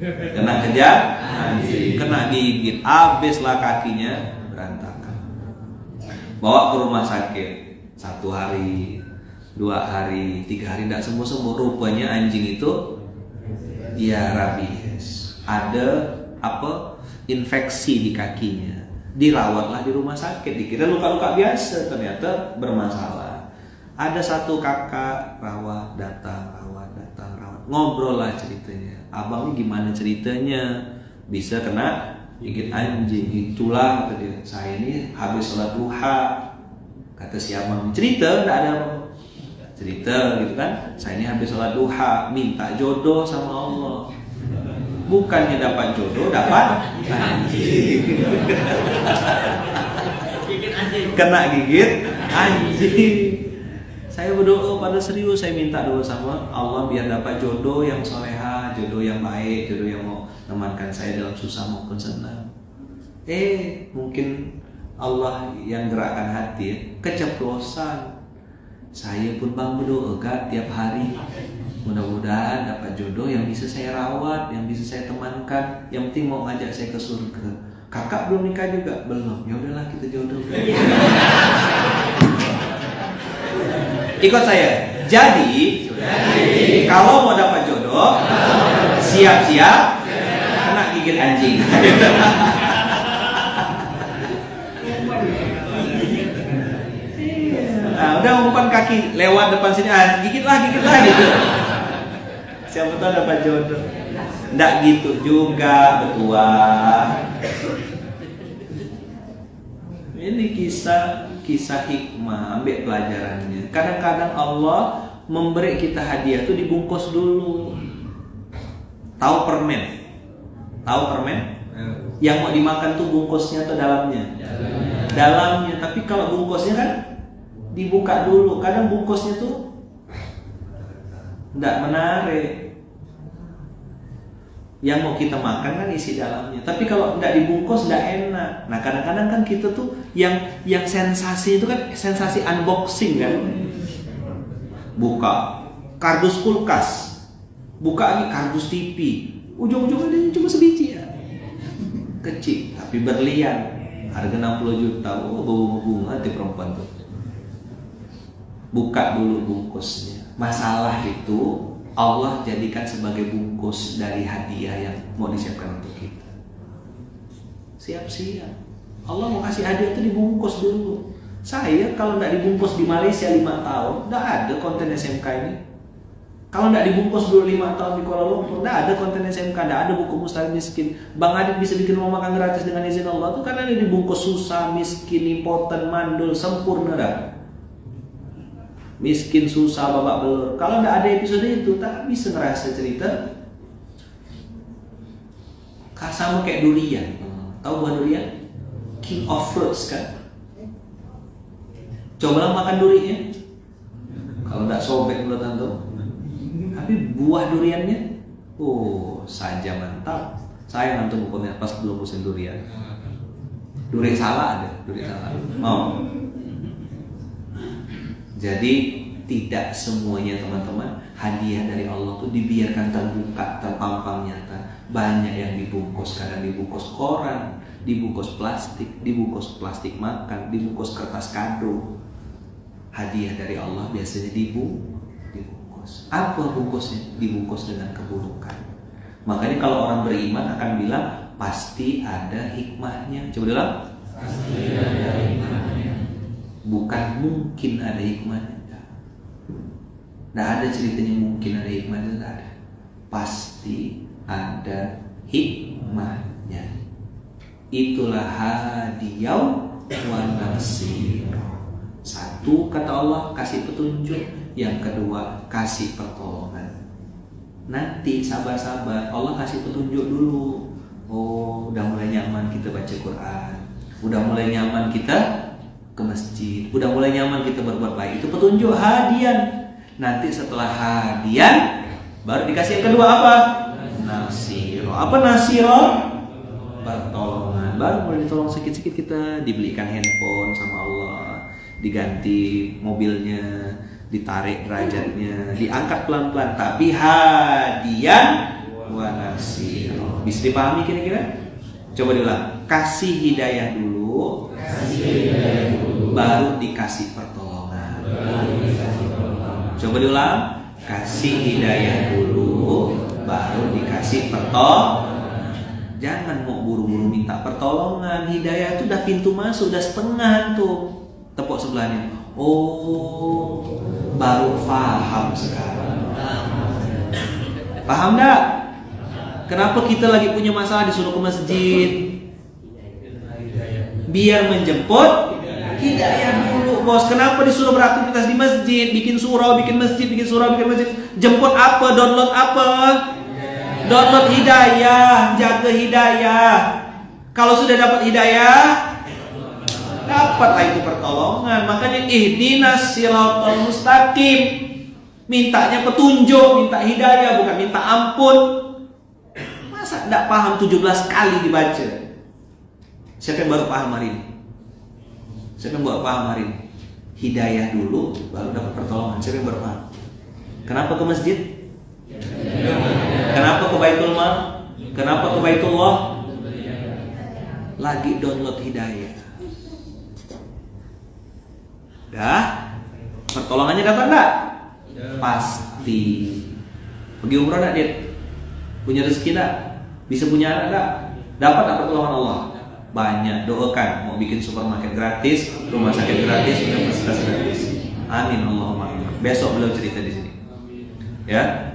Kena kejar anjing, kena gigit, habislah kakinya berantakan. Bawa ke rumah sakit 1 hari, 2 hari, 3 hari tidak sembuh-sembuh. Rupanya anjing itu ya rabies, ada infeksi di kakinya. Dirawatlah di rumah sakit, dikira luka-luka biasa, ternyata bermasalah. Ada satu kakak rawat datang, ngobrol lah ceritanya. Abang ini gimana ceritanya bisa kena gigit anjing? Itulah kata dia, saya ini habis sholat duha. Kata si abang, cerita tidak ada apa. Cerita gitu kan, saya ini habis sholat duha minta jodoh sama Allah. Bukannya dapat jodoh, dapat anjing. Kena gigit anjing. Saya berdoa pada serius, saya minta doa sama Allah biar dapat jodoh yang soleha, jodoh yang baik, jodoh yang mau menemankan saya dalam susah maupun senang. Mungkin Allah yang gerakkan hati ya, keceplosan. Saya pun bang berdoa tiap hari. Mudah-mudahan dapat jodoh yang bisa saya rawat, yang bisa saya temankan, yang penting mau ngajak saya ke surga. Kakak belum nikah juga? Belum. Ya udahlah kita jodoh. Ikut saya. Jadi kalau mau dapat jodoh, siap-siap kena gigit anjing. Nah, udah umpan kaki lewat depan sini, gigitlah gitu. Siapa tahu dapat jodoh. Nggak gitu juga, betua. Ini kisah hikmah, ambil pelajarannya. Kadang-kadang Allah memberi kita hadiah itu dibungkus dulu. Tahu permen? Yang mau dimakan tuh bungkusnya atau dalamnya? Dalamnya. Tapi kalau bungkusnya kan dibuka dulu. Kadang bungkusnya tuh nggak menarik. Yang mau kita makan kan isi dalamnya. Tapi kalau nggak dibungkus nggak enak. Nah kadang-kadang kan kita tuh yang sensasi itu kan sensasi unboxing kan. Buka kardus kulkas, buka ini kardus TV, ujung-ujungnya cuma sebiji ya. Kecil tapi berlian, harga 60 juta. Bunga hati perempuan tuh. Buka dulu bungkusnya. Masalah itu Allah jadikan sebagai bungkus dari hadiah yang mau disiapkan untuk kita. Siap-siap. Allah mau kasih hadiah itu dibungkus dulu. Saya kalau tidak dibungkus di Malaysia 5 tahun, tidak ada konten SMK ini. Kalau tidak dibungkus dulu 5 tahun di Kuala Lumpur, tidak ada konten SMK, tidak ada buku Mustahil Miskin. Bang Adit bisa bikin rumah makan gratis dengan izin Allah itu karena dia dibungkus susah, miskin, impoten, mandul, sempurna dah. Miskin, susah, babak belur. Kalau tidak ada episode itu, tak bisa ngerasa cerita. Sama kayak durian. Tahu buah durian? King of fruits kan? Cobalah makan duriannya. Kalau tidak sobek mulut antum. Tapi buah duriannya, saja mantap. Sayang antum pokoknya pas belum musim durian. Durian salah ada, durian salah. Mau? Jadi tidak semuanya teman-teman hadiah dari Allah itu dibiarkan terbuka, terpampang nyata. Banyak yang dibungkus, kadang dibungkus koran, dibungkus plastik makan, dibungkus kertas kado. Hadiah dari Allah biasanya dibungkus. Apa bungkusnya? Dibungkus dengan keburukan. Makanya kalau orang beriman akan bilang pasti ada hikmahnya. Coba bilang. Pasti ada hikmahnya. Bukan mungkin ada hikmahnya. Tidak ada ceritanya mungkin ada hikmahnya, tidak ada. Pasti ada hikmahnya. Itulah hadiyau wa nasir. Satu, kata Allah, kasih petunjuk. Yang kedua, kasih pertolongan. Nanti sabar-sabar, Allah kasih petunjuk dulu. Udah mulai nyaman kita baca Quran, udah mulai nyaman kita ke masjid, udah mulai nyaman kita berbuat baik. Itu petunjuk hadiah. Nanti setelah hadian baru dikasih yang kedua apa? Nasiro. Apa nasiro? Pertolongan. Baru mulai ditolong sedikit-sedikit kita, dibelikan handphone sama Allah, diganti mobilnya, ditarik derajatnya, diangkat pelan-pelan. Tapi hadian wa nasiro. Bisa dipahami kira-kira? Coba diulang. Kasih hidayah dulu, baru dikasih pertolongan. Coba diulang. Kasih hidayah dulu, baru dikasih pertolongan. Jangan mau buru-buru minta pertolongan. Hidayah itu udah pintu masuk, udah setengah tuh. Tepuk sebelahnya. Oh, baru paham sekarang. Paham gak? Kenapa kita lagi punya masalah disuruh ke masjid? Biar menjemput hidayah dulu, bos. Kenapa disuruh beraktivitas di masjid? Bikin surau, bikin masjid, bikin surau, bikin masjid. Jemput apa? Download apa? Download hidayah, jaga hidayah. Kalau sudah dapat hidayah, dapatlah itu pertolongan. Makanya ihdinas siratal mustaqim. Mintanya petunjuk, minta hidayah, bukan minta ampun. Masa tidak paham 17 kali dibaca? Siapa yang baru paham hari ini? Siapa yang baru paham hari ini? Hidayah dulu, baru dapat pertolongan. Siapa yang baru paham? Kenapa ke masjid? Kenapa ke Baitul Mal? Kenapa ke Baitullah? Lagi download hidayah. Dah? Pertolongannya dapat enggak? Pasti. Pergi umrah enggak, Dit? Punya rezeki enggak? Bisa punya anak enggak? Dapat apa pertolongan Allah? Banyak. Doakan mau bikin supermarket gratis, rumah sakit gratis, universitas gratis. Amin Allahumma amin. Besok beliau cerita di sini. Ya.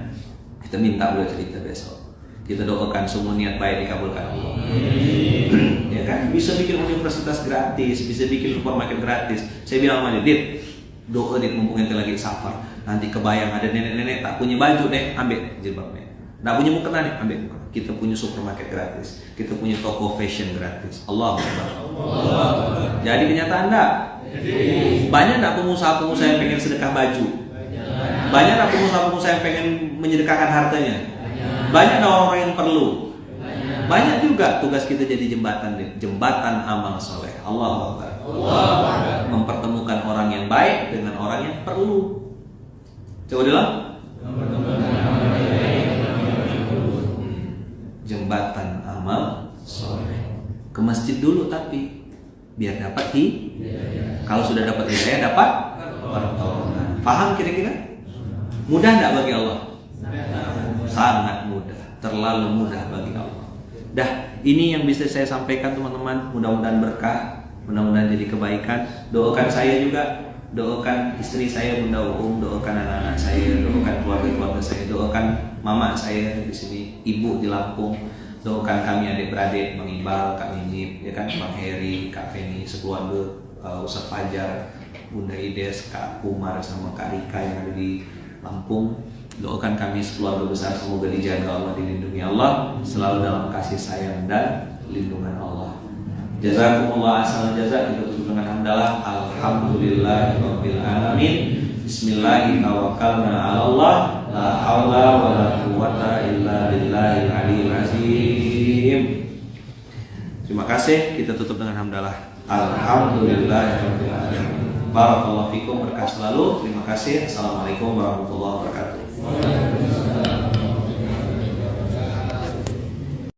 Kita minta beliau cerita besok. Kita doakan semua niat baik dikabulkan Allah. Ya kan? Bisa bikin universitas gratis, bisa bikin supermarket gratis. Saya bilang sama dia, Dit, doa Dit, mumpung ente lagi safar. Nanti kebayang ada nenek-nenek tak punya baju deh, ambil jilbabnya. Nggak punya mukena nih, ambil. Kita punya supermarket gratis, kita punya toko fashion gratis. Allahu Akbar. Jadi kenyataan enggak? Banyak enggak pengusaha-pengusaha yang pengen sedekah baju? Banyak enggak pengusaha-pengusaha yang pengen menyedekahkan hartanya? Banyak enggak orang-orang yang perlu? Banyak juga. Tugas kita jadi jembatan amal soleh. Allahu Akbar. Mempertemukan orang yang baik dengan orang yang perlu. Coba dulu. Jembatan amal soleh. Ke masjid dulu tapi biar dapat hidayah. Kalau sudah dapat hidayah dapat pertolongan. Paham kira-kira? Mudah enggak bagi Allah? Sangat mudah. Terlalu mudah bagi Allah. Dah, ini yang bisa saya sampaikan teman-teman. Mudah-mudahan berkah, mudah-mudahan jadi kebaikan. Doakan saya juga, doakan istri saya Bunda Uum, doakan anak-anak saya, doakan keluarga-keluarga saya, doakan mama saya di sini, ibu di Lampung, doakan kami adik-beradik, Bang Iqbal, Kak Minip, ya kan, Bang Heri, Kak Feni, sekeluarga, Ustaz Fajar, Bunda Ides, Kak Umar sama Kak Rika yang ada di Lampung. Doakan kami sekeluarga besar semoga dijaga Allah, dilindungi Allah, selalu dalam kasih sayang dan lindungan Allah. Jazakumullah ahsanal jazaa. Kita tutup dengan hamdalah. Alhamdulillahirabbil alamin. Bismillahirrahmanirrahim. Tawakkalna 'ala Allah. La haula wala quwwata illa billahil aliyyil azim. Terima kasih. Kita tutup dengan hamdalah. Alhamdulillahirabbil alamin. Barakallahu fikum, berkah selalu. Terima kasih. Assalamualaikum warahmatullahi wabarakatuh.